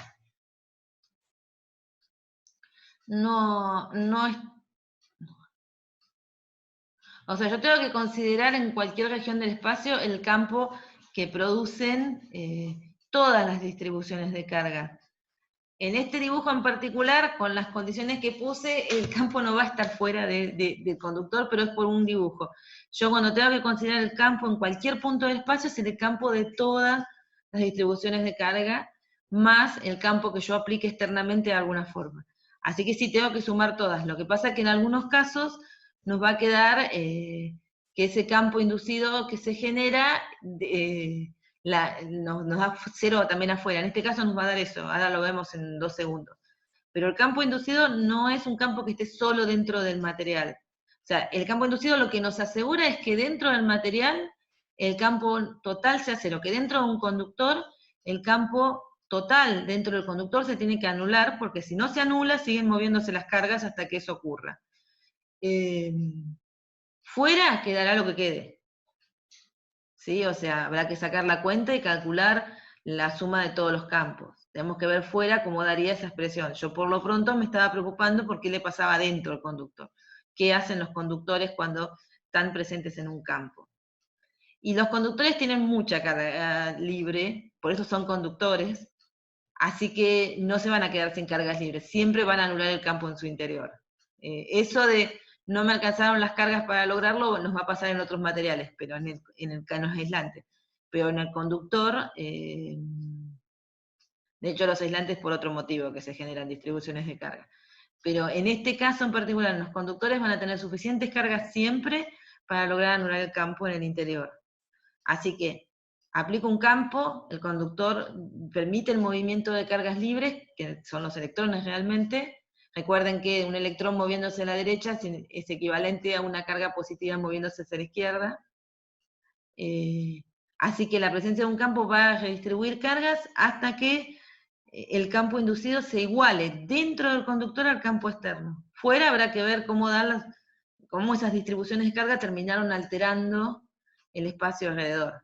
no es... O sea, yo tengo que considerar en cualquier región del espacio el campo que producen todas las distribuciones de carga. En este dibujo en particular, con las condiciones que puse, el campo no va a estar fuera del conductor, pero es por un dibujo. Yo cuando tengo que considerar el campo en cualquier punto del espacio, es el campo de todas las distribuciones de carga, más el campo que yo aplique externamente de alguna forma. Así que sí, tengo que sumar todas. Lo que pasa es que en algunos casos nos va a quedar que ese campo inducido que se genera... nos da cero también afuera. En este caso nos va a dar eso, ahora lo vemos en 2 segundos. Pero el campo inducido no es un campo que esté solo dentro del material. O sea, el campo inducido lo que nos asegura es que dentro del material el campo total sea cero, que dentro de un conductor el campo total dentro del conductor se tiene que anular, porque si no se anula siguen moviéndose las cargas hasta que eso ocurra. Fuera quedará lo que quede. ¿Sí? O sea, habrá que sacar la cuenta y calcular la suma de todos los campos. Tenemos que ver fuera cómo daría esa expresión. Yo por lo pronto me estaba preocupando por qué le pasaba dentro al conductor. ¿Qué hacen los conductores cuando están presentes en un campo? Y los conductores tienen mucha carga libre, por eso son conductores, así que no se van a quedar sin cargas libres, siempre van a anular el campo en su interior. Eso de no me alcanzaron las cargas para lograrlo, nos va a pasar en otros materiales, pero en el cano aislante. Pero en el conductor, de hecho los aislantes por otro motivo, que se generan distribuciones de carga. Pero en este caso en particular, los conductores van a tener suficientes cargas siempre para lograr anular el campo en el interior. Así que aplico un campo, el conductor permite el movimiento de cargas libres, que son los electrones realmente. Recuerden que un electrón moviéndose a la derecha es equivalente a una carga positiva moviéndose hacia la izquierda. Así que la presencia de un campo va a redistribuir cargas hasta que el campo inducido se iguale dentro del conductor al campo externo. Fuera habrá que ver cómo esas distribuciones de carga terminaron alterando el espacio alrededor.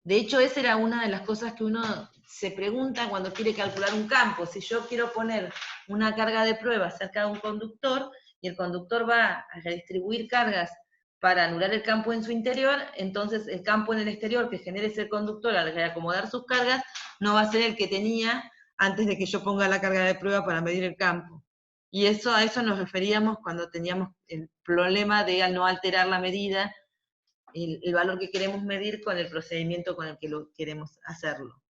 De hecho, esa era una de las cosas que uno se pregunta cuando quiere calcular un campo. Si yo quiero poner una carga de prueba cerca de un conductor, y el conductor va a redistribuir cargas para anular el campo en su interior, entonces el campo en el exterior que genere ese conductor al reacomodar sus cargas, no va a ser el que tenía antes de que yo ponga la carga de prueba para medir el campo. Y a eso nos referíamos cuando teníamos el problema de al no alterar la medida, el valor que queremos medir con el procedimiento con el que lo queremos hacerlo.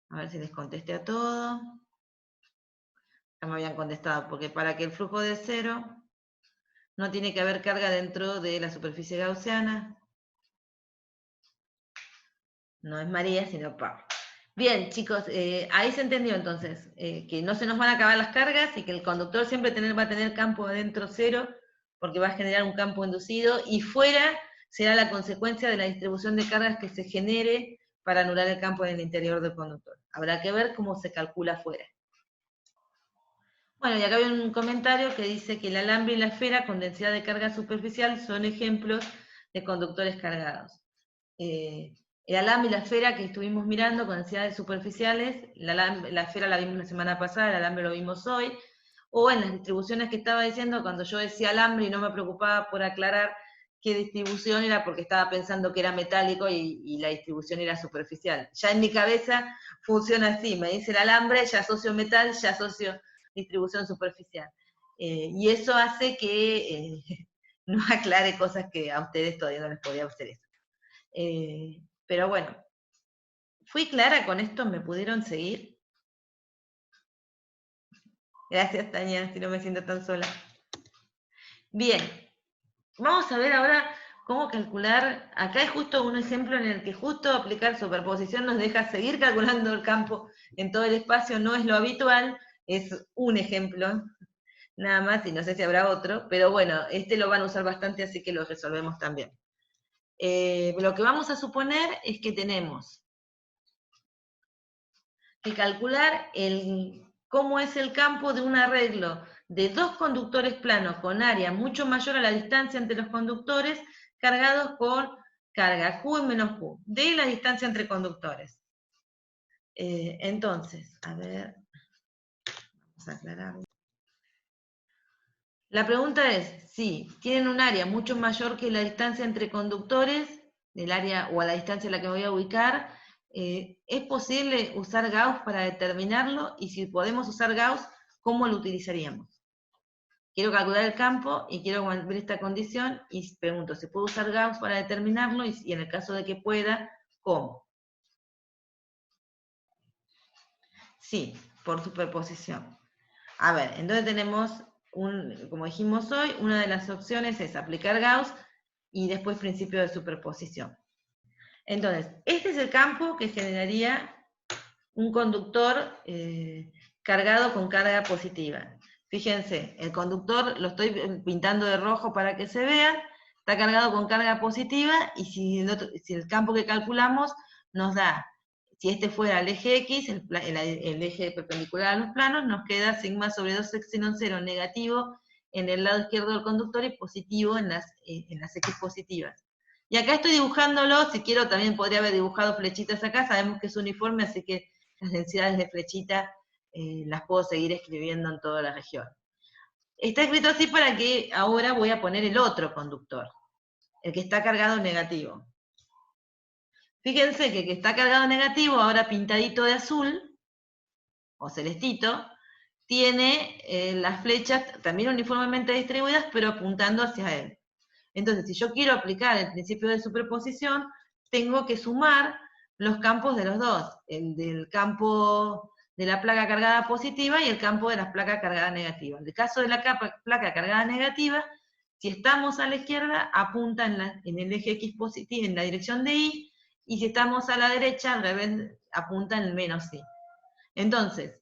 A ver si les contesté a todo. Ya me habían contestado, porque para que el flujo de cero no tiene que haber carga dentro de la superficie gaussiana. No es María, sino Pablo. Bien, chicos, ahí se entendió entonces, que no se nos van a acabar las cargas y que el conductor siempre va a tener campo adentro cero, porque va a generar un campo inducido, y fuera será la consecuencia de la distribución de cargas que se genere para anular el campo en el interior del conductor. Habrá que ver cómo se calcula fuera. Bueno, y acá hay un comentario que dice que el alambre y la esfera con densidad de carga superficial son ejemplos de conductores cargados. El alambre y la esfera que estuvimos mirando con densidades superficiales, la esfera la vimos la semana pasada, el alambre lo vimos hoy, o en las distribuciones que estaba diciendo, cuando yo decía alambre y no me preocupaba por aclarar qué distribución era, porque estaba pensando que era metálico y la distribución era superficial. Ya en mi cabeza funciona así, me dice el alambre, ya asocio metal, ya asocio distribución superficial. Y eso hace que no aclare cosas que a ustedes todavía no les podía hacer eso. Pero bueno, ¿fui clara con esto? ¿Me pudieron seguir? Gracias, Tania, si no me siento tan sola. Bien, vamos a ver ahora cómo calcular. Acá es justo un ejemplo en el que justo aplicar superposición nos deja seguir calculando el campo en todo el espacio, no es lo habitual, es un ejemplo, nada más, y no sé si habrá otro, pero bueno, este lo van a usar bastante, así que lo resolvemos también. Lo que vamos a suponer es que tenemos que calcular cómo es el campo de un arreglo de dos conductores planos con área mucho mayor a la distancia entre los conductores, cargados con carga Q y menos Q, de la distancia entre conductores. Entonces, a ver, vamos a aclararlo. La pregunta es, si tienen un área mucho mayor que la distancia entre conductores, del área o a la distancia a la que me voy a ubicar, ¿es posible usar Gauss para determinarlo? Y si podemos usar Gauss, ¿cómo lo utilizaríamos? Quiero calcular el campo y quiero ver esta condición y pregunto, ¿se puede usar Gauss para determinarlo? Y en el caso de que pueda, ¿cómo? Sí, por superposición. A ver, entonces tenemos, como dijimos hoy, una de las opciones es aplicar Gauss y después principio de superposición. Entonces, este es el campo que generaría un conductor cargado con carga positiva. Fíjense, el conductor lo estoy pintando de rojo para que se vea, está cargado con carga positiva, y si el campo que calculamos nos da, si este fuera el eje X, el eje perpendicular a los planos, nos queda sigma sobre 2 epsilon 0 negativo en el lado izquierdo del conductor y positivo en las X positivas. Y acá estoy dibujándolo, si quiero también podría haber dibujado flechitas acá, sabemos que es uniforme, así que las densidades de flechita las puedo seguir escribiendo en toda la región. Está escrito así para que ahora voy a poner el otro conductor, el que está cargado negativo. Fíjense que el que está cargado negativo, ahora pintadito de azul, o celestito, tiene las flechas también uniformemente distribuidas, pero apuntando hacia él. Entonces, si yo quiero aplicar el principio de superposición, tengo que sumar los campos de los dos, el del campo de la placa cargada positiva y el campo de la placa cargada negativa. En el caso de la placa cargada negativa, si estamos a la izquierda, apunta en el eje X positivo, en la dirección de Y, y si estamos a la derecha, al revés, apunta en el menos Y. Entonces,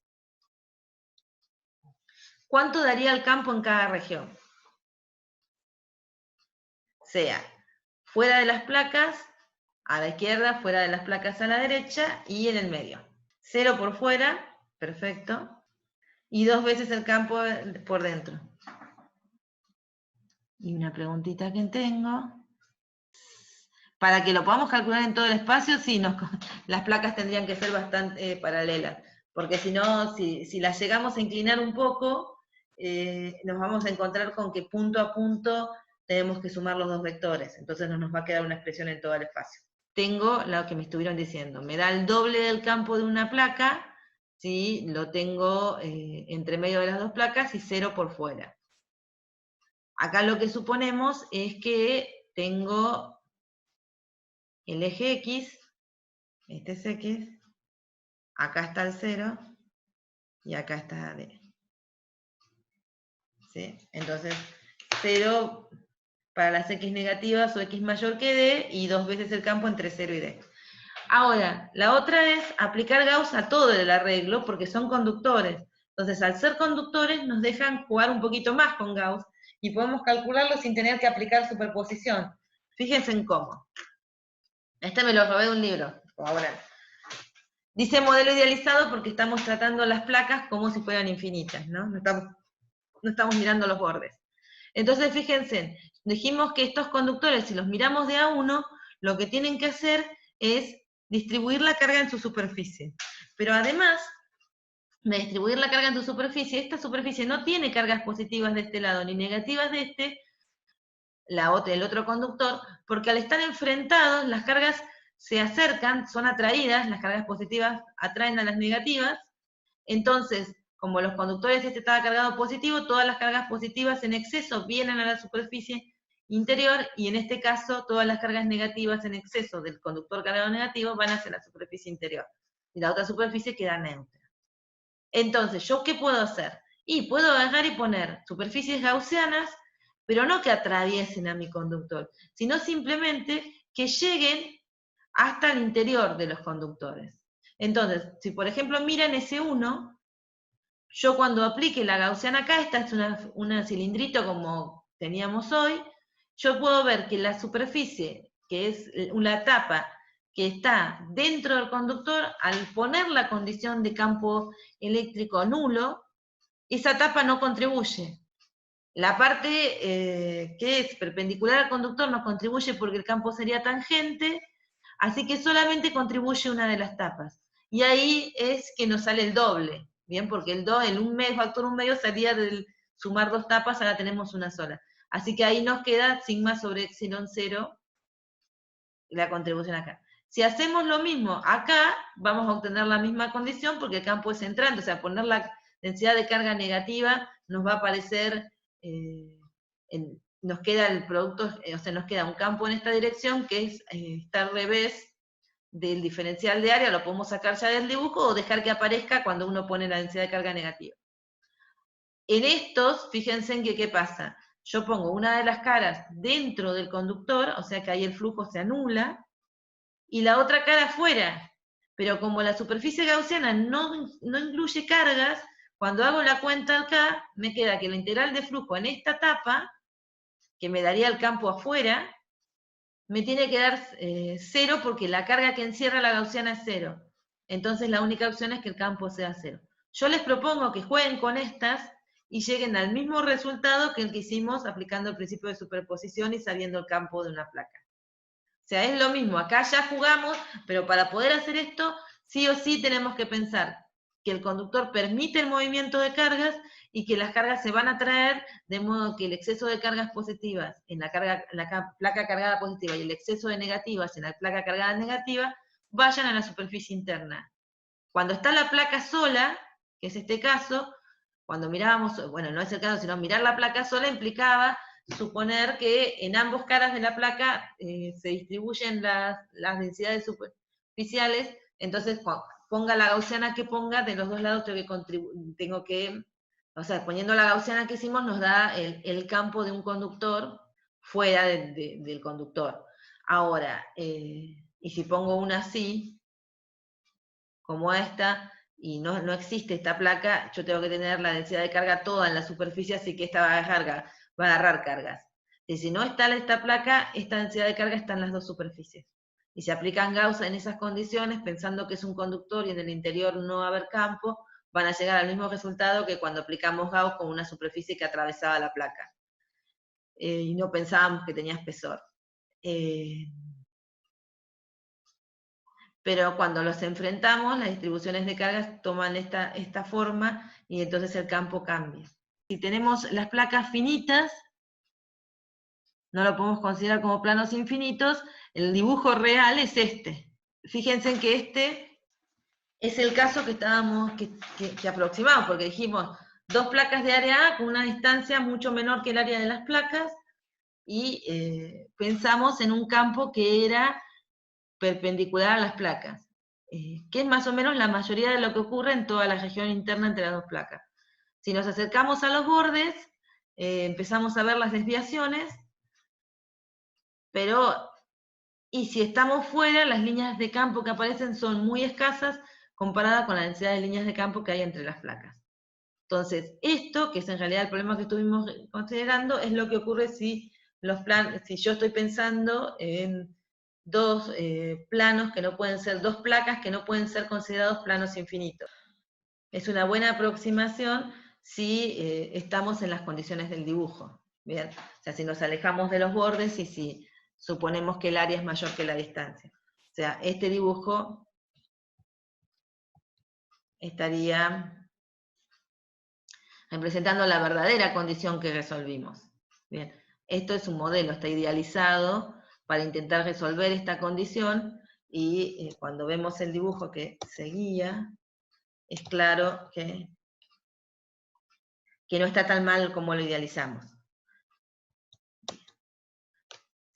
¿cuánto daría el campo en cada región? Sea fuera de las placas, a la izquierda, fuera de las placas a la derecha, y en el medio. 0 por fuera, perfecto, y 2 veces el campo por dentro. Y una preguntita que tengo. Para que lo podamos calcular en todo el espacio, sí, las placas tendrían que ser bastante paralelas, porque si no, si las llegamos a inclinar un poco, nos vamos a encontrar con que punto a punto tenemos que sumar los dos vectores, entonces no nos va a quedar una expresión en todo el espacio. Tengo lo que me estuvieron diciendo, me da el doble del campo de una placa, si lo tengo entre medio de las dos placas y 0 por fuera. Acá lo que suponemos es que tengo el eje X, este es X, acá está el 0, y acá está D. ¿Sí? Entonces, 0 para las X negativas o X mayor que D, y 2 veces el campo entre 0 y D. Ahora, la otra es aplicar Gauss a todo el arreglo, porque son conductores. Entonces, al ser conductores, nos dejan jugar un poquito más con Gauss, y podemos calcularlo sin tener que aplicar superposición. Fíjense en cómo. Este me lo robé de un libro, ahora. Dice modelo idealizado porque estamos tratando las placas como si fueran infinitas, ¿no? No estamos mirando los bordes. Entonces, fíjense, dijimos que estos conductores, si los miramos de a uno, lo que tienen que hacer es distribuir la carga en su superficie. Pero además de distribuir la carga en su superficie, esta superficie no tiene cargas positivas de este lado ni negativas de este, el otro conductor, porque al estar enfrentados, las cargas se acercan, son atraídas, las cargas positivas atraen a las negativas, entonces, como los conductores este estaba cargado positivo, todas las cargas positivas en exceso vienen a la superficie interior, y en este caso, todas las cargas negativas en exceso del conductor cargado negativo van hacia la superficie interior, y la otra superficie queda neutra. Entonces, ¿yo qué puedo hacer? Y puedo agarrar y poner superficies gaussianas, pero no que atraviesen a mi conductor, sino simplemente que lleguen hasta el interior de los conductores. Entonces, si por ejemplo miran S1, yo cuando aplique la gaussiana acá, esta es una cilindrito como teníamos hoy, yo puedo ver que la superficie, que es una tapa que está dentro del conductor, al poner la condición de campo eléctrico nulo, esa tapa no contribuye. La parte que es perpendicular al conductor no contribuye porque el campo sería tangente, así que solamente contribuye una de las tapas. Y ahí es que nos sale el doble, ¿bien? Porque el factor 1/2 salía del sumar 2 tapas, ahora tenemos una sola. Así que ahí nos queda sigma sobre epsilon 0 la contribución acá. Si hacemos lo mismo acá, vamos a obtener la misma condición porque el campo es entrante, o sea, poner la densidad de carga negativa nos va a aparecer, nos queda el producto, o sea, nos queda un campo en esta dirección que es está al revés del diferencial de área, lo podemos sacar ya del dibujo o dejar que aparezca cuando uno pone la densidad de carga negativa. En estos, fíjense en que qué pasa. Yo pongo una de las caras dentro del conductor, o sea que ahí el flujo se anula, y la otra cara afuera. Pero como la superficie gaussiana no incluye cargas, cuando hago la cuenta acá, me queda que la integral de flujo en esta etapa, que me daría el campo afuera, me tiene que dar 0 porque la carga que encierra la gaussiana es 0. Entonces la única opción es que el campo sea 0. Yo les propongo que jueguen con estas y lleguen al mismo resultado que el que hicimos aplicando el principio de superposición y sabiendo el campo de una placa. O sea, es lo mismo, acá ya jugamos, pero para poder hacer esto, sí o sí tenemos que pensar que el conductor permite el movimiento de cargas y que las cargas se van a traer, de modo que el exceso de cargas positivas en la placa cargada positiva y el exceso de negativas en la placa cargada negativa vayan a la superficie interna. Cuando está la placa sola, que es este caso, cuando mirábamos, bueno, no es el caso, sino mirar la placa sola implicaba suponer que en ambos caras de la placa se distribuyen las densidades superficiales, entonces ponga la gaussiana que ponga, de los dos lados tengo que, o sea, poniendo la gaussiana que hicimos nos da el campo de un conductor fuera del conductor. Ahora, y si pongo una así, como esta, y no existe esta placa, yo tengo que tener la densidad de carga toda en la superficie, así que esta va a agarrar cargas. Y si no está esta placa, esta densidad de carga está en las dos superficies. Y se aplican Gauss en esas condiciones, pensando que es un conductor y en el interior no va a haber campo, van a llegar al mismo resultado que cuando aplicamos Gauss con una superficie que atravesaba la placa. Y no pensábamos que tenía espesor. Pero cuando los enfrentamos, las distribuciones de cargas toman esta forma y entonces el campo cambia. Si tenemos las placas finitas, no lo podemos considerar como planos infinitos, el dibujo real es este. Fíjense en que este es el caso que que aproximamos, porque dijimos dos placas de área A con una distancia mucho menor que el área de las placas, y pensamos en un campo que era perpendicular a las placas, que es más o menos la mayoría de lo que ocurre en toda la región interna entre las dos placas. Si nos acercamos a los bordes, empezamos a ver las desviaciones, y si estamos fuera, las líneas de campo que aparecen son muy escasas comparadas con la densidad de líneas de campo que hay entre las placas. Entonces, esto, que es en realidad el problema que estuvimos considerando, es lo que ocurre si yo estoy pensando en dos planos que no pueden ser, dos placas que no pueden ser considerados planos infinitos. Es una buena aproximación si estamos en las condiciones del dibujo. Bien, o sea, si nos alejamos de los bordes y si suponemos que el área es mayor que la distancia. O sea, este dibujo estaría representando la verdadera condición que resolvimos. Bien, esto es un modelo, está idealizado para intentar resolver esta condición, y cuando vemos el dibujo que seguía, es claro que no está tan mal como lo idealizamos.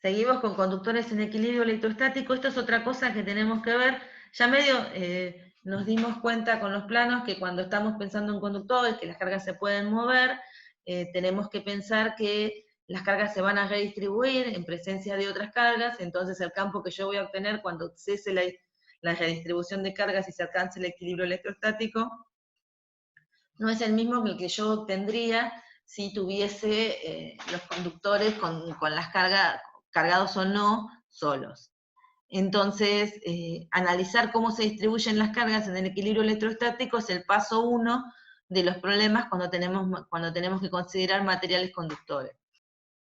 Seguimos con conductores en equilibrio electrostático. Esto es otra cosa que tenemos que ver. Ya medio nos dimos cuenta con los planos que cuando estamos pensando en conductores, que las cargas se pueden mover, tenemos que pensar que las cargas se van a redistribuir en presencia de otras cargas, entonces el campo que yo voy a obtener cuando cese la redistribución de cargas y se alcance el equilibrio electrostático, no es el mismo que el que yo obtendría si tuviese los conductores con las cargas cargados o no solos. Entonces, analizar cómo se distribuyen las cargas en el equilibrio electrostático es el paso 1 de los problemas cuando tenemos que considerar materiales conductores.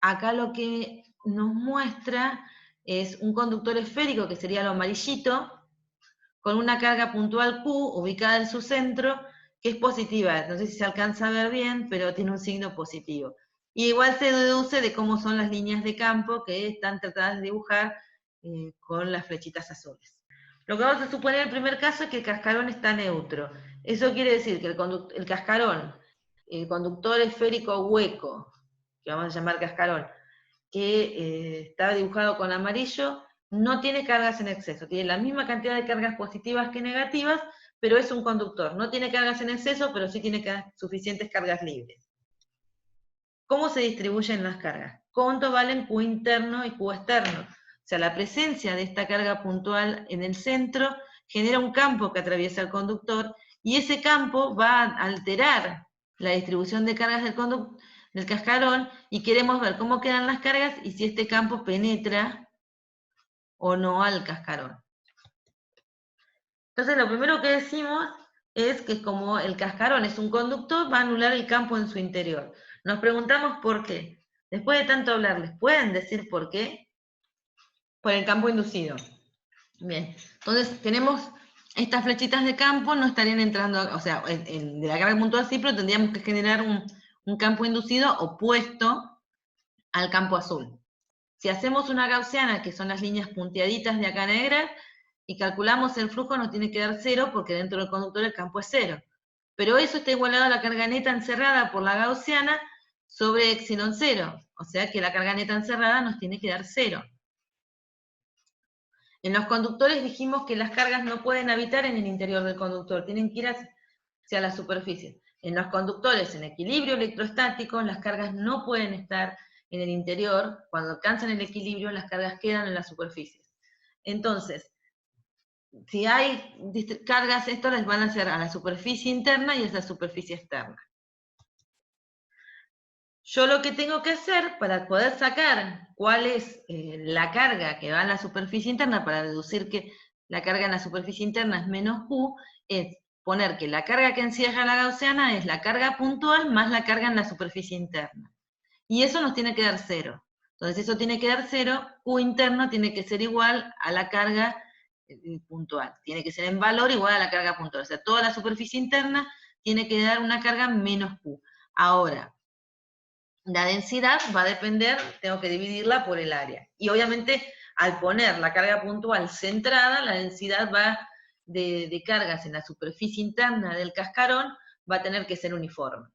Acá lo que nos muestra es un conductor esférico, que sería lo amarillito, con una carga puntual Q ubicada en su centro, que es positiva. No sé si se alcanza a ver bien, pero tiene un signo positivo. Y igual se deduce de cómo son las líneas de campo que están tratadas de dibujar con las flechitas azules. Lo que vamos a suponer en el primer caso es que el cascarón está neutro. Eso quiere decir que el cascarón, el conductor esférico hueco, que vamos a llamar cascarón, que está dibujado con amarillo, no tiene cargas en exceso, tiene la misma cantidad de cargas positivas que negativas, pero es un conductor. No tiene cargas en exceso, pero sí tiene suficientes cargas libres. ¿Cómo se distribuyen las cargas? ¿Cuánto valen Q interno y Q externo? O sea, la presencia de esta carga puntual en el centro genera un campo que atraviesa el conductor, y ese campo va a alterar la distribución de cargas del cascarón, y queremos ver cómo quedan las cargas y si este campo penetra o no al cascarón. Entonces lo primero que decimos es que como el cascarón es un conductor, va a anular el campo en su interior. Nos preguntamos por qué. Después de tanto hablarles, ¿pueden decir por qué? Por el campo inducido. Bien, entonces tenemos estas flechitas de campo, no estarían entrando, o sea, de la carga puntual sí, pero tendríamos que generar un campo inducido opuesto al campo azul. Si hacemos una gaussiana, que son las líneas punteaditas de acá negras, y calculamos el flujo, nos tiene que dar 0, porque dentro del conductor el campo es 0. Pero eso está igualado a la carga neta encerrada por la gaussiana sobre epsilon 0. O sea que la carga neta encerrada nos tiene que dar 0. En los conductores dijimos que las cargas no pueden habitar en el interior del conductor, tienen que ir hacia la superficie. En los conductores en equilibrio electrostático, las cargas no pueden estar en el interior. Cuando alcanzan el equilibrio, las cargas quedan en la superficie. Entonces, si hay cargas, esto les van a hacer a la superficie interna y a la superficie externa. Yo lo que tengo que hacer para poder sacar cuál es la carga que va a la superficie interna, para deducir que la carga en la superficie interna es menos Q, es poner que la carga que encierra la gaussiana es la carga puntual más la carga en la superficie interna. Y eso nos tiene que dar 0. Entonces eso tiene que dar 0, Q interno tiene que ser igual a la carga puntual. Tiene que ser en valor igual a la carga puntual. O sea, toda la superficie interna tiene que dar una carga menos Q. Ahora, la densidad va a depender, tengo que dividirla por el área. Y obviamente, al poner la carga puntual centrada, la densidad de cargas en la superficie interna del cascarón va a tener que ser uniforme.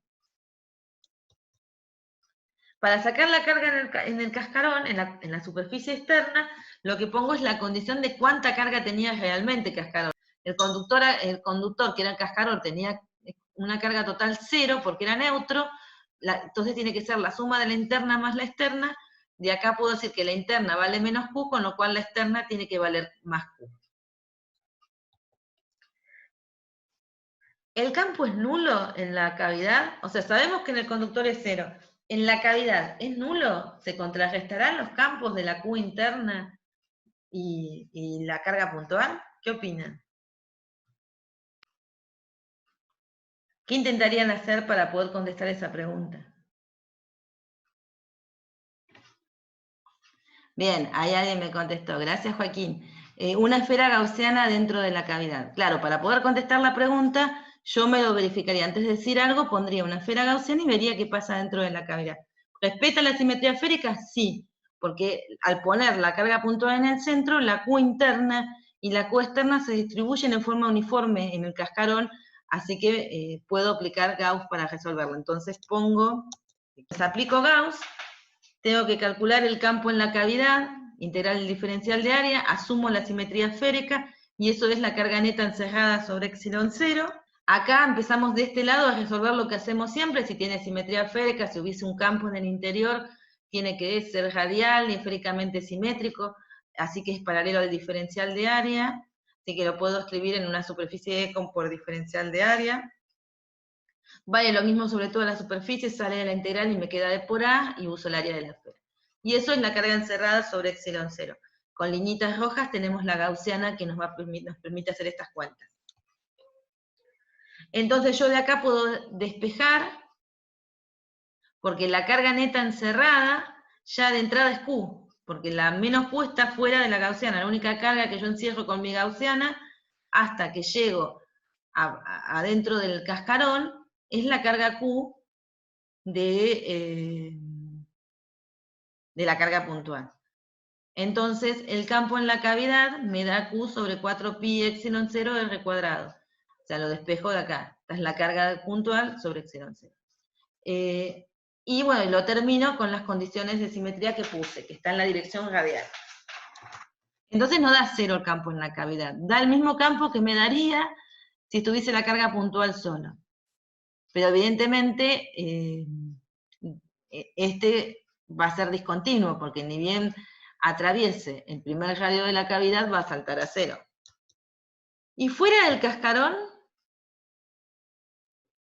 Para sacar la carga en el cascarón, en la superficie externa, lo que pongo es la condición de cuánta carga tenía realmente el cascarón. El conductor, que era el cascarón, tenía una carga total 0 porque era neutro, entonces tiene que ser la suma de la interna más la externa. De acá puedo decir que la interna vale menos Q, con lo cual la externa tiene que valer más Q. ¿El campo es nulo en la cavidad? O sea, sabemos que en el conductor es 0. ¿En la cavidad es nulo? ¿Se contrarrestarán los campos de la Q interna y la carga puntual? ¿Qué opinan? ¿Qué intentarían hacer para poder contestar esa pregunta? Bien, ahí alguien me contestó. Gracias, Joaquín. Una esfera gaussiana dentro de la cavidad. Claro, para poder contestar la pregunta, yo me lo verificaría. Antes de decir algo, pondría una esfera gaussiana y vería qué pasa dentro de la cavidad. ¿Respeta la simetría esférica? Sí, porque al poner la carga puntual en el centro, la Q interna y la Q externa se distribuyen en forma uniforme en el cascarón, así que puedo aplicar Gauss para resolverlo. Entonces aplico Gauss, tengo que calcular el campo en la cavidad, integrar el diferencial de área, asumo la simetría esférica, y eso es la carga neta encerrada sobre epsilon 0. Acá empezamos de este lado a resolver lo que hacemos siempre. Si tiene simetría esférica, si hubiese un campo en el interior, tiene que ser radial y esféricamente simétrico, así que es paralelo al diferencial de área, así que lo puedo escribir en una superficie por diferencial de área. Vale lo mismo sobre toda la superficie, sale de la integral y me queda de por A, y uso el área de la esfera. Y eso es la carga encerrada sobre epsilon 0. Con liñitas rojas tenemos la gaussiana que nos permite hacer estas cuentas. Entonces yo de acá puedo despejar, porque la carga neta encerrada ya de entrada es Q, porque la menos Q está fuera de la gaussiana. La única carga que yo encierro con mi gaussiana hasta que llego adentro del cascarón es la carga Q de la carga puntual. Entonces, el campo en la cavidad me da Q sobre 4pi epsilon 0 R cuadrado. O sea, lo despejo de acá. Esta es la carga puntual sobre epsilon 0. Y bueno, lo termino con las condiciones de simetría que puse, que está en la dirección radial. Entonces no da 0 el campo en la cavidad. Da el mismo campo que me daría si estuviese la carga puntual solo. Pero evidentemente, este va a ser discontinuo, porque ni bien atraviese el primer radio de la cavidad, va a saltar a 0. Y fuera del cascarón,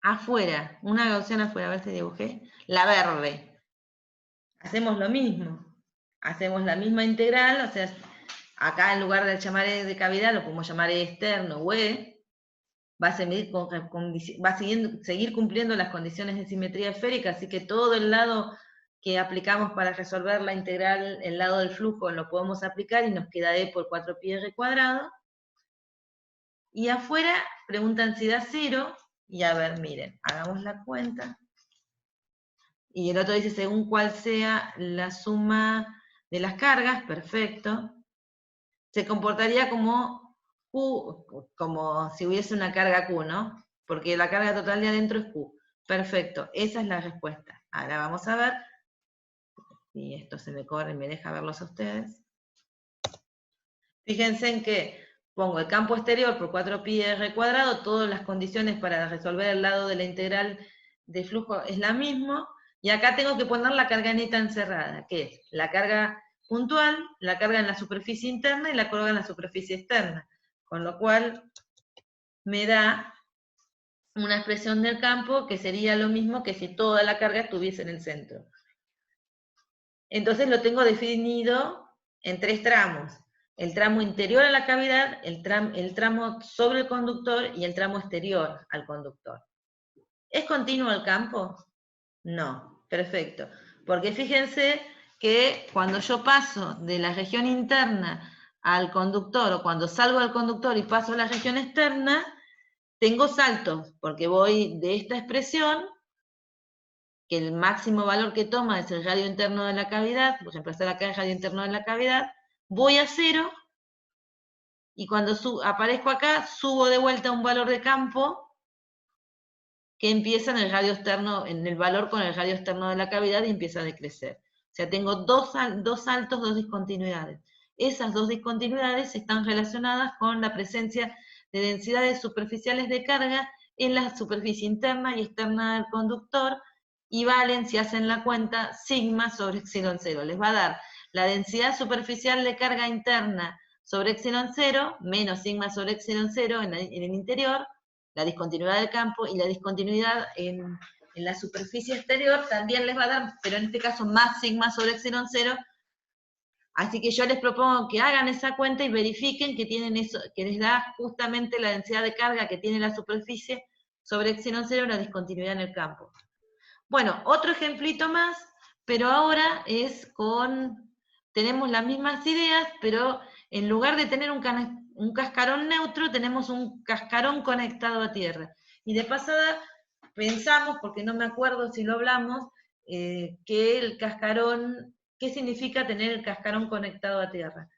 afuera, una gaussiana afuera, a ver si dibujé, la verde. Hacemos lo mismo. Hacemos la misma integral, o sea, acá en lugar de llamar E de cavidad, lo podemos llamar E externo o E. Va a seguir cumpliendo las condiciones de simetría esférica, así que todo el lado que aplicamos para resolver la integral, el lado del flujo, lo podemos aplicar y nos queda E por 4pi R cuadrado. Y afuera preguntan si da 0, y a ver, miren, hagamos la cuenta. Y el otro dice según cuál sea la suma de las cargas, perfecto. Se comportaría como Q, como si hubiese una carga Q, ¿no? Porque la carga total de adentro es Q. Perfecto, esa es la respuesta. Ahora vamos a ver si esto se me corre y me deja verlos a ustedes. Fíjense en que pongo el campo exterior por 4pi R cuadrado, todas las condiciones para resolver el lado de la integral de flujo es la misma, y acá tengo que poner la carga neta encerrada, que es la carga puntual, la carga en la superficie interna y la carga en la superficie externa, con lo cual me da una expresión del campo que sería lo mismo que si toda la carga estuviese en el centro. Entonces lo tengo definido en 3 tramos. El tramo interior a la cavidad, el tramo sobre el conductor y el tramo exterior al conductor. ¿Es continuo el campo? No, perfecto. Porque fíjense que cuando yo paso de la región interna al conductor, o cuando salgo del conductor y paso a la región externa, tengo saltos, porque voy de esta expresión, que el máximo valor que toma es el radio interno de la cavidad, por ejemplo, está acá el radio interno de la cavidad, voy a 0, y cuando aparezco acá, subo de vuelta un valor de campo que empieza en el radio externo, en el valor con el radio externo de la cavidad y empieza a decrecer. O sea, tengo dos saltos, 2 discontinuidades. Esas 2 discontinuidades están relacionadas con la presencia de densidades superficiales de carga en la superficie interna y externa del conductor, y valen, si hacen la cuenta, sigma sobre epsilon 0. Les va a dar la densidad superficial de carga interna sobre epsilon 0, menos sigma sobre epsilon 0 en el interior, la discontinuidad del campo, y la discontinuidad en la superficie exterior también les va a dar, pero en este caso más sigma sobre epsilon 0. Así que yo les propongo que hagan esa cuenta y verifiquen que tienen eso, que les da justamente la densidad de carga que tiene la superficie sobre epsilon 0 la discontinuidad en el campo. Bueno, otro ejemplito más, pero ahora es tenemos las mismas ideas, pero en lugar de tener un cascarón neutro, tenemos un cascarón conectado a tierra. Y de pasada pensamos, porque no me acuerdo si lo hablamos, que el cascarón, ¿qué significa tener el cascarón conectado a tierra?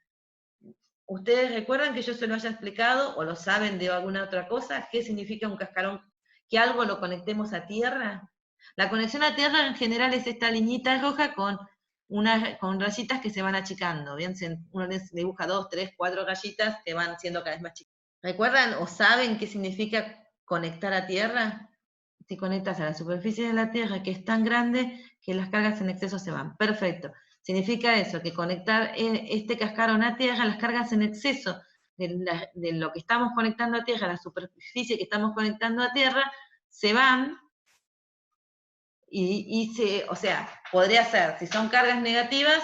¿Ustedes recuerdan que yo se lo haya explicado, o lo saben de alguna otra cosa? ¿Qué significa un cascarón? ¿Que algo lo conectemos a tierra? La conexión a tierra en general es esta liñita roja con rayitas que se van achicando. Bien, uno dibuja 2, 3, 4 rayitas que van siendo cada vez más chicas. ¿Recuerdan o saben qué significa conectar a tierra? Si conectas a la superficie de la tierra, que es tan grande que las cargas en exceso se van. Perfecto. Significa eso, que conectar este cascarón a tierra, las cargas en exceso de lo que estamos conectando a tierra, la superficie que estamos conectando a tierra, se van. O sea, podría ser, si son cargas negativas,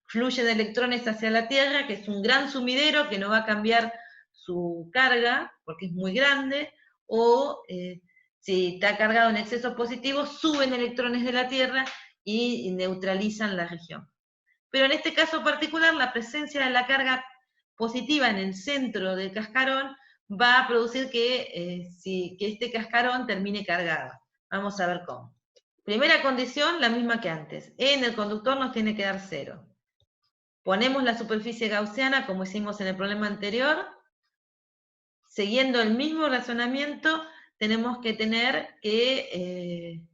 fluyen electrones hacia la Tierra, que es un gran sumidero que no va a cambiar su carga, porque es muy grande, o Si está cargado en exceso positivo, suben electrones de la Tierra y neutralizan la región. Pero en este caso particular, la presencia de la carga positiva en el centro del cascarón va a producir que este cascarón termine cargado. Vamos a ver cómo. Primera condición, la misma que antes. E en el conductor nos tiene que dar 0. Ponemos la superficie gaussiana como hicimos en el problema anterior. Siguiendo el mismo razonamiento, tenemos que tener que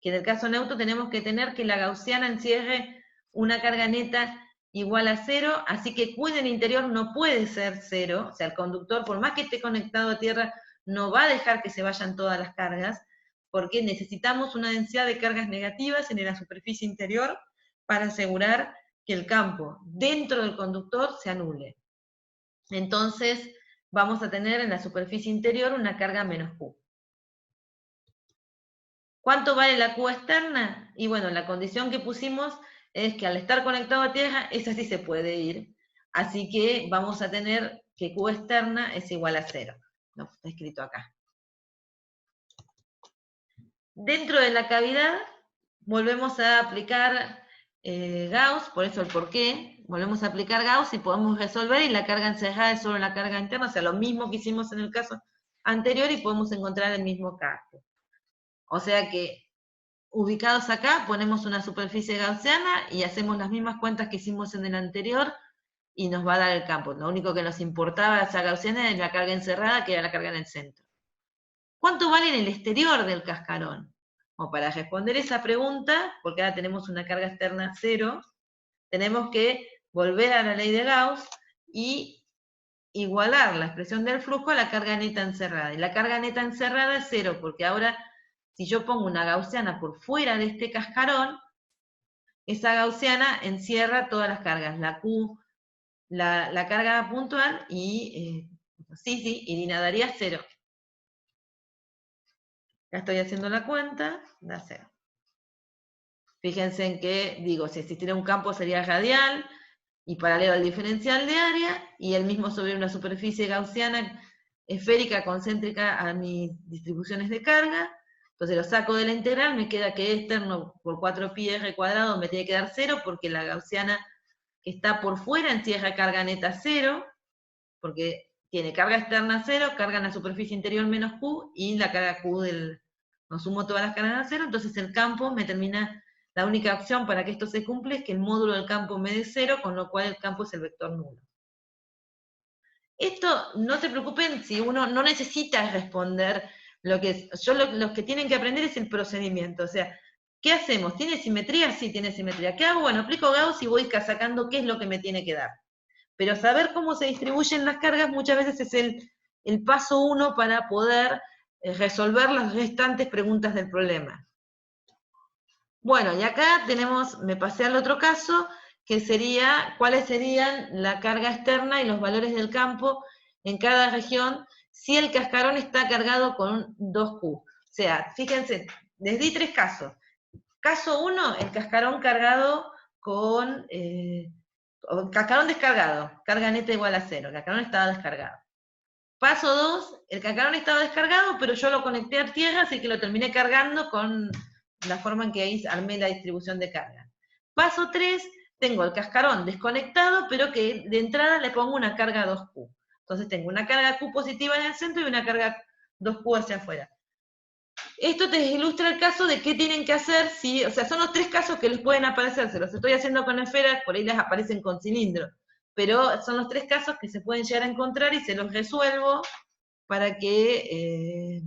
en el caso neutro tenemos que tener que la gaussiana encierre una carga neta igual a 0, así que Q en el interior no puede ser 0, o sea, el conductor, por más que esté conectado a tierra, no va a dejar que se vayan todas las cargas, porque necesitamos una densidad de cargas negativas en la superficie interior para asegurar que el campo dentro del conductor se anule. Entonces, vamos a tener en la superficie interior una carga menos Q. ¿Cuánto vale la Q externa? Y bueno, la condición que pusimos es que al estar conectado a tierra, esa sí se puede ir. Así que vamos a tener que Q externa es igual a 0. No, está escrito acá. Dentro de la cavidad, volvemos a aplicar Gauss, por eso el porqué. Volvemos a aplicar Gauss y podemos resolver, y la carga encerrada es solo la carga interna, o sea, lo mismo que hicimos en el caso anterior, y podemos encontrar el mismo campo. O sea que ubicados acá, ponemos una superficie gaussiana y hacemos las mismas cuentas que hicimos en el anterior y nos va a dar el campo. Lo único que nos importaba esa gaussiana es la carga encerrada, que era la carga en el centro. ¿Cuánto vale en el exterior del cascarón? O para responder esa pregunta, porque ahora tenemos una carga externa 0, tenemos que volver a la ley de Gauss y igualar la expresión del flujo a la carga neta encerrada. Y la carga neta encerrada es 0, porque ahora si yo pongo una gaussiana por fuera de este cascarón, esa gaussiana encierra todas las cargas, la Q, la carga puntual, y y daría 0. Ya estoy haciendo la cuenta, da 0. Fíjense en que, digo, si existiera un campo sería radial y paralelo al diferencial de área, y el mismo sobre una superficie gaussiana esférica concéntrica a mis distribuciones de carga. Entonces lo saco de la integral, me queda que externo por 4πr² me tiene que dar 0, porque la gaussiana que está por fuera encierra carga neta 0, porque tiene carga externa 0, carga en la superficie interior menos Q, y la carga Q no sumo todas las cargas a 0, entonces el campo me termina, la única opción para que esto se cumpla es que el módulo del campo me dé 0, con lo cual el campo es el vector nulo. Esto, no se preocupen si uno no necesita responder lo que es. Los que tienen que aprender es el procedimiento. O sea, ¿qué hacemos? ¿Tiene simetría? Sí, tiene simetría. ¿Qué hago? Bueno, aplico Gauss y voy sacando qué es lo que me tiene que dar. Pero saber cómo se distribuyen las cargas muchas veces es el paso 1 para poder resolver las restantes preguntas del problema. Bueno, y acá tenemos, me pasé al otro caso, que sería, cuáles serían la carga externa y los valores del campo en cada región si el cascarón está cargado con 2Q. O sea, fíjense, les di 3 casos. Caso 1, el cascarón cargado con, cascarón descargado, carga neta igual a 0, el cascarón estaba descargado. Paso 2, el cascarón estaba descargado, pero yo lo conecté a tierra, así que lo terminé cargando con la forma en que armé la distribución de carga. Paso 3, tengo el cascarón desconectado, pero que de entrada le pongo una carga 2Q. Entonces tengo una carga Q positiva en el centro y una carga 2Q hacia afuera. Esto te ilustra el caso de qué tienen que hacer si, o sea, son los 3 casos que les pueden aparecer, se los estoy haciendo con esferas, por ahí les aparecen con cilindro, pero son los 3 casos que se pueden llegar a encontrar y se los resuelvo para que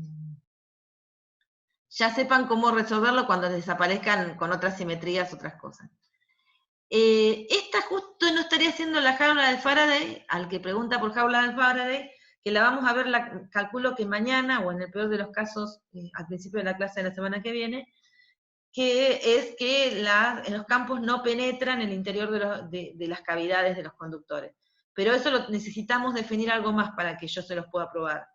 ya sepan cómo resolverlo cuando desaparezcan con otras simetrías, otras cosas. Esta justo no estaría haciendo la jaula de Faraday, al que pregunta por jaula de Faraday, que la vamos a ver, calculo que mañana, o en el peor de los casos, al principio de la clase de la semana que viene, que es que los campos no penetran en el interior de las cavidades de los conductores. Pero eso necesitamos definir algo más para que yo se los pueda probar.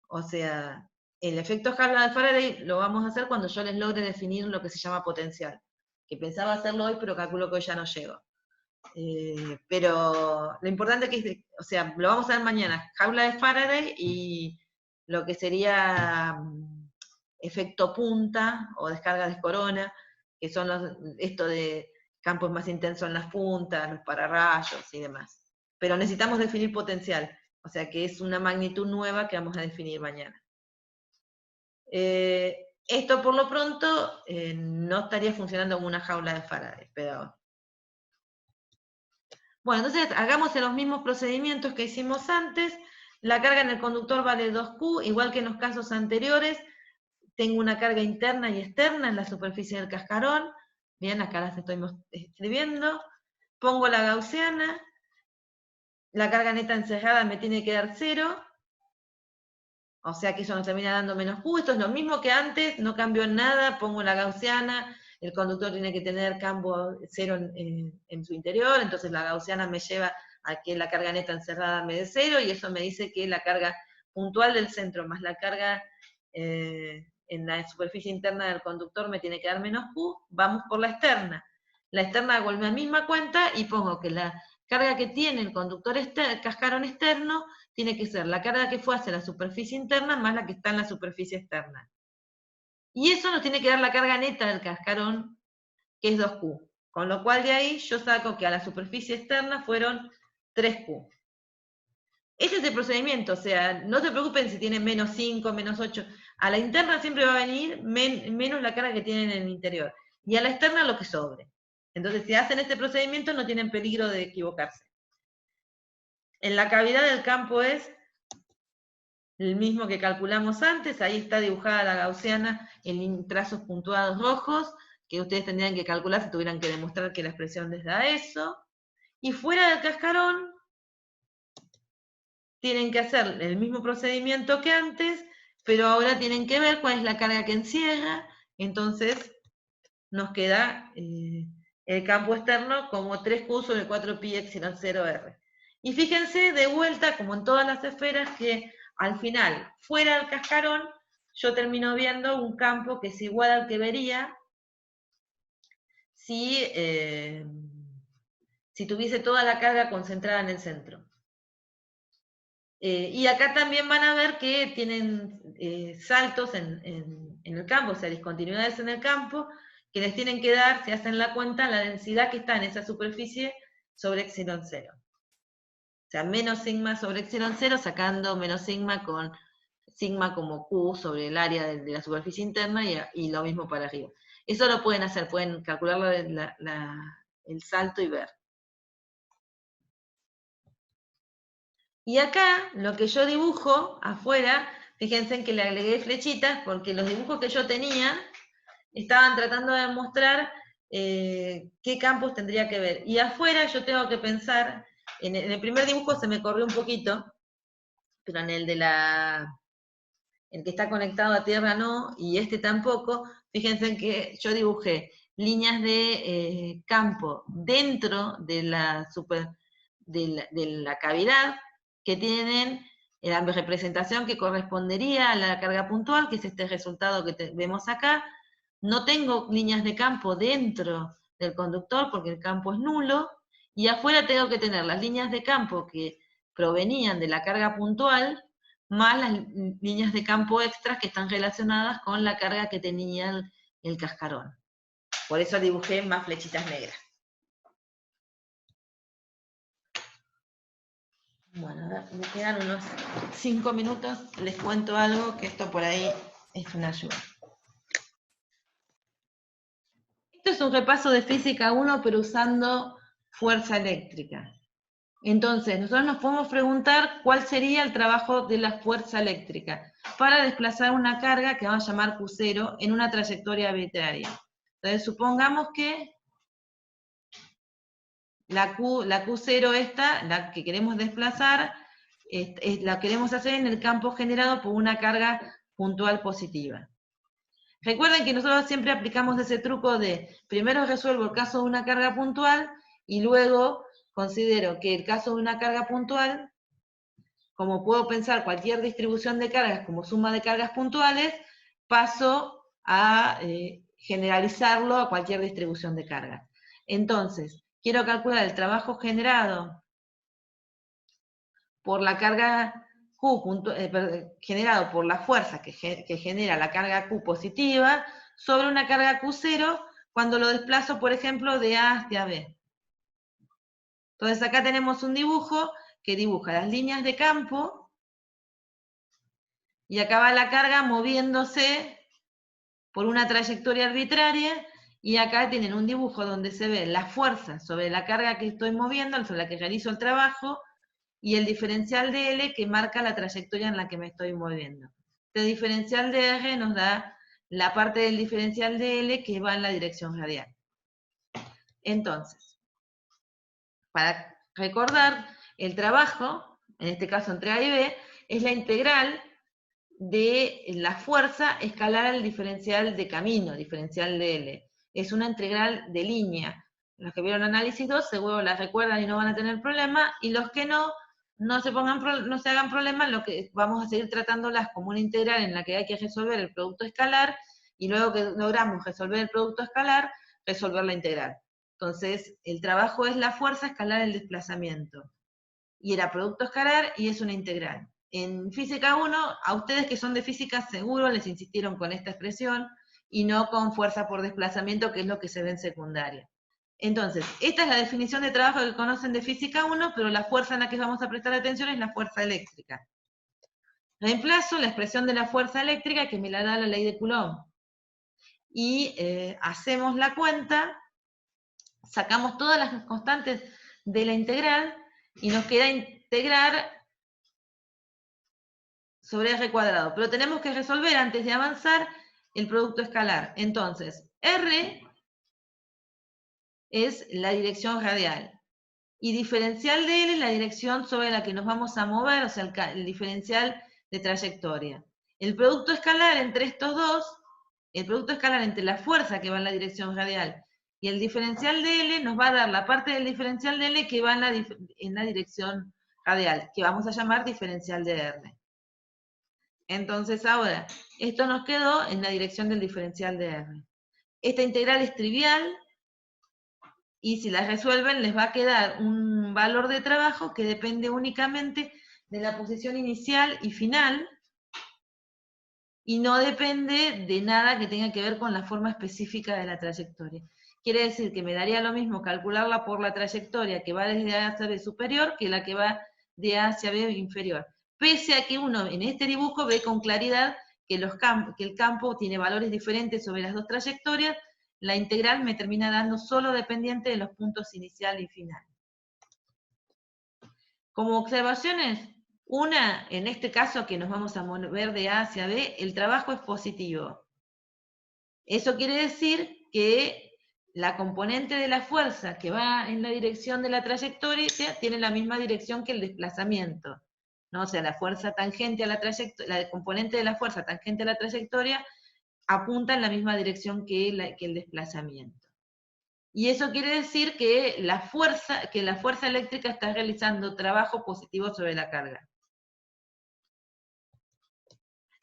O sea, el efecto jaula de Faraday lo vamos a hacer cuando yo les logre definir lo que se llama potencial, que pensaba hacerlo hoy, pero calculo que hoy ya no llego. Pero lo importante es que, o sea, lo vamos a ver mañana, jaula de Faraday y lo que sería efecto punta o descarga de corona, que son esto de campos más intensos en las puntas, los pararrayos y demás. Pero necesitamos definir potencial, o sea que es una magnitud nueva que vamos a definir mañana. Esto por lo pronto no estaría funcionando como una jaula de Faraday, pero... Bueno, entonces hagamos los mismos procedimientos que hicimos antes. La carga en el conductor vale 2Q, igual que en los casos anteriores. Tengo una carga interna y externa en la superficie del cascarón. Bien, acá las estoy escribiendo. Pongo la gaussiana. La carga neta encerrada me tiene que dar 0. O sea que eso nos termina dando menos Q. Esto es lo mismo que antes, no cambió en nada. Pongo la gaussiana. El conductor tiene que tener campo 0 en su interior, entonces la gaussiana me lleva a que la carga neta encerrada me dé 0, y eso me dice que la carga puntual del centro más la carga en la superficie interna del conductor me tiene que dar menos Q. Vamos por la externa. La externa hago la misma cuenta y pongo que la carga que tiene el conductor cascarón externo tiene que ser la carga que fue hacia la superficie interna más la que está en la superficie externa. Y eso nos tiene que dar la carga neta del cascarón, que es 2Q. Con lo cual de ahí yo saco que a la superficie externa fueron 3Q. Ese es el procedimiento, o sea, no se preocupen si tienen menos 5, menos 8. A la interna siempre va a venir menos la carga que tienen en el interior. Y a la externa lo que sobre. Entonces, si hacen este procedimiento no tienen peligro de equivocarse. En la cavidad del campo es el mismo que calculamos antes, ahí está dibujada la gaussiana en trazos puntuados rojos, que ustedes tendrían que calcular si tuvieran que demostrar que la expresión les da eso. Y fuera del cascarón, tienen que hacer el mismo procedimiento que antes, pero ahora tienen que ver cuál es la carga que encierra, entonces nos queda el campo externo como 3Q sobre 4pi epsilon 0R. Y fíjense, de vuelta, como en todas las esferas, que al final, fuera del cascarón, yo termino viendo un campo que es igual al que vería si tuviese toda la carga concentrada en el centro. Y acá también van a ver que tienen saltos en el campo, o sea, discontinuidades en el campo, que les tienen que dar, si hacen la cuenta, la densidad que está en esa superficie sobre epsilon 0. O sea, menos sigma sobre epsilon 0, sacando menos sigma con sigma como Q sobre el área de la superficie interna, y lo mismo para arriba. Eso lo pueden hacer, pueden calcular el salto y ver. Y acá, lo que yo dibujo afuera, fíjense en que le agregué flechitas, porque los dibujos que yo tenía estaban tratando de mostrar qué campos tendría que ver. Y afuera yo tengo que pensar, en el primer dibujo se me corrió un poquito, pero en el que está conectado a tierra no, y este tampoco, fíjense en que yo dibujé líneas de campo dentro de la cavidad, que tienen la representación que correspondería a la carga puntual, que es este resultado que vemos acá. No tengo líneas de campo dentro del conductor porque el campo es nulo, y afuera tengo que tener las líneas de campo que provenían de la carga puntual, más las líneas de campo extras que están relacionadas con la carga que tenía el cascarón. Por eso dibujé más flechitas negras. Bueno, a ver, me quedan unos 5 minutos, les cuento algo, que esto por ahí es una ayuda. Esto es un repaso de física 1, pero usando fuerza eléctrica. Entonces, nosotros nos podemos preguntar cuál sería el trabajo de la fuerza eléctrica para desplazar una carga que vamos a llamar Q0 en una trayectoria arbitraria. Entonces, supongamos que la Q0 esta, la que queremos desplazar, la queremos hacer en el campo generado por una carga puntual positiva. Recuerden que nosotros siempre aplicamos ese truco de, primero resuelvo el caso de una carga puntual, y luego considero que el caso de una carga puntual, como puedo pensar cualquier distribución de cargas como suma de cargas puntuales, paso a generalizarlo a cualquier distribución de cargas. Entonces, quiero calcular el trabajo generado por la carga generado por la fuerza que genera la carga Q positiva sobre una carga Q0 cuando lo desplazo, por ejemplo, de A hacia B. Entonces acá tenemos un dibujo que dibuja las líneas de campo, y acá va la carga moviéndose por una trayectoria arbitraria, y acá tienen un dibujo donde se ve la fuerza sobre la carga que estoy moviendo, sobre la que realizo el trabajo, y el diferencial de L que marca la trayectoria en la que me estoy moviendo. Este diferencial de R nos da la parte del diferencial de L que va en la dirección radial. Entonces, para recordar, el trabajo, en este caso entre A y B, es la integral de la fuerza escalar al diferencial de camino, diferencial de L. Es una integral de línea. Los que vieron análisis 2 seguro la recuerdan y no van a tener problema, y los que no se hagan problemas, lo que vamos a seguir tratándolas como una integral en la que hay que resolver el producto escalar, y luego que logramos resolver el producto escalar, resolver la integral. Entonces, el trabajo es la fuerza escalar el desplazamiento. Y era producto escalar y es una integral. En física 1, a ustedes que son de física seguro les insistieron con esta expresión y no con fuerza por desplazamiento, que es lo que se ve en secundaria. Entonces, esta es la definición de trabajo que conocen de física 1, pero la fuerza en la que vamos a prestar atención es la fuerza eléctrica. Reemplazo la expresión de la fuerza eléctrica que me la da la ley de Coulomb. Y hacemos la cuenta, sacamos todas las constantes de la integral y nos queda integrar sobre R cuadrado. Pero tenemos que resolver antes de avanzar el producto escalar. Entonces, R es la dirección radial. Y diferencial de L es la dirección sobre la que nos vamos a mover, o sea, el diferencial de trayectoria. El producto escalar entre estos dos, el producto escalar entre la fuerza que va en la dirección radial y el diferencial de L nos va a dar la parte del diferencial de L que va en la dirección radial, que vamos a llamar diferencial de R. Entonces ahora, esto nos quedó en la dirección del diferencial de R. Esta integral es trivial, y si la resuelven les va a quedar un valor de trabajo que depende únicamente de la posición inicial y final, y no depende de nada que tenga que ver con la forma específica de la trayectoria. Quiere decir que me daría lo mismo calcularla por la trayectoria que va desde A hacia B superior que la que va de A hacia B inferior. Pese a que uno en este dibujo ve con claridad que el campo tiene valores diferentes sobre las dos trayectorias, la integral me termina dando solo dependiente de los puntos inicial y final. Como observaciones, una, en este caso que nos vamos a mover de A hacia B, el trabajo es positivo. Eso quiere decir que la componente de la fuerza que va en la dirección de la trayectoria tiene la misma dirección que el desplazamiento, ¿no? O sea, la fuerza tangente a la trayectoria, la componente de la fuerza tangente a la trayectoria apunta en la misma dirección que el desplazamiento. Y eso quiere decir que la fuerza eléctrica está realizando trabajo positivo sobre la carga.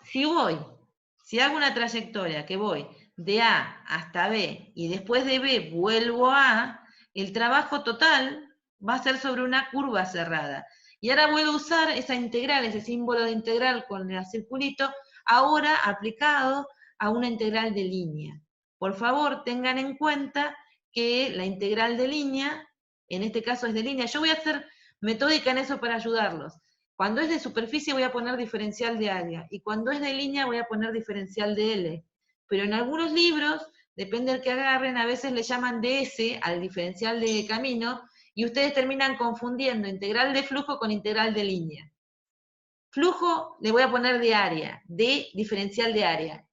Si hago una trayectoria que voy de A hasta B y después de B vuelvo a A, el trabajo total va a ser sobre una curva cerrada. Y ahora voy a usar esa integral, ese símbolo de integral con el circulito, ahora aplicado a una integral de línea. Por favor, tengan en cuenta que la integral de línea, en este caso es de línea, yo voy a hacer metódica en eso para ayudarlos. Cuando es de superficie voy a poner diferencial de área, y cuando es de línea voy a poner diferencial de L. Pero en algunos libros, depende del que agarren, a veces le llaman DS al diferencial de camino, y ustedes terminan confundiendo integral de flujo con integral de línea. Flujo le voy a poner de área, de diferencial de área,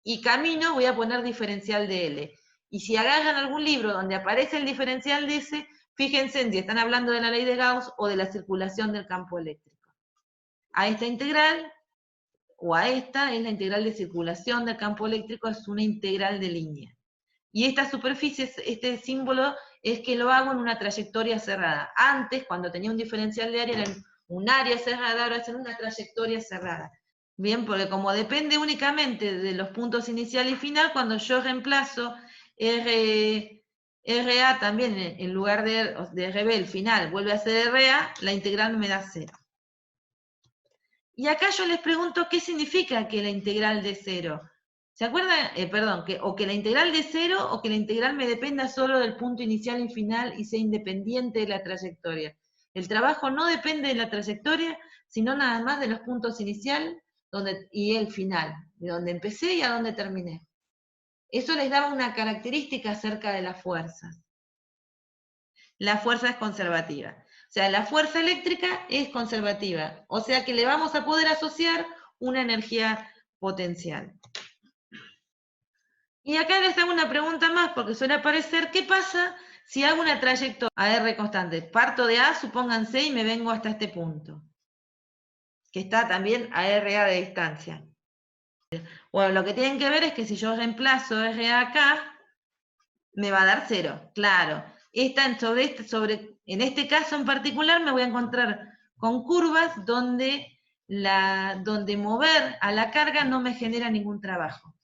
y camino voy a poner diferencial de L. Y si agarran algún libro donde aparece el diferencial de S, fíjense en si están hablando de la ley de Gauss o de la circulación del campo eléctrico. A esta integral, o a esta, es la integral de circulación del campo eléctrico, es una integral de línea. Y esta superficie, este símbolo, es que lo hago en una trayectoria cerrada. Antes, cuando tenía un diferencial de área, era un área cerrada, ahora es en una trayectoria cerrada. Bien, porque como depende únicamente de los puntos inicial y final, cuando yo reemplazo RA también en lugar de RB, el final vuelve a ser RA, la integral me da 0. Y acá yo les pregunto qué significa que la integral de cero. ¿Se acuerdan? Perdón, o que la integral de cero o que la integral me dependa solo del punto inicial y final y sea independiente de la trayectoria. El trabajo no depende de la trayectoria, sino nada más de los puntos inicial y el final, de donde empecé y a dónde terminé. Eso les daba una característica acerca de las fuerzas. La fuerza es conservativa. O sea, la fuerza eléctrica es conservativa. O sea que le vamos a poder asociar una energía potencial. Y acá les hago una pregunta más, porque suele aparecer, ¿qué pasa si hago una trayectoria a R constante? Parto de A, supónganse, y me vengo hasta este punto, que está también a RA de distancia. Bueno, lo que tienen que ver es que si yo reemplazo RA acá, me va a dar 0, claro. En este caso en particular me voy a encontrar con curvas donde mover a la carga no me genera ningún trabajo.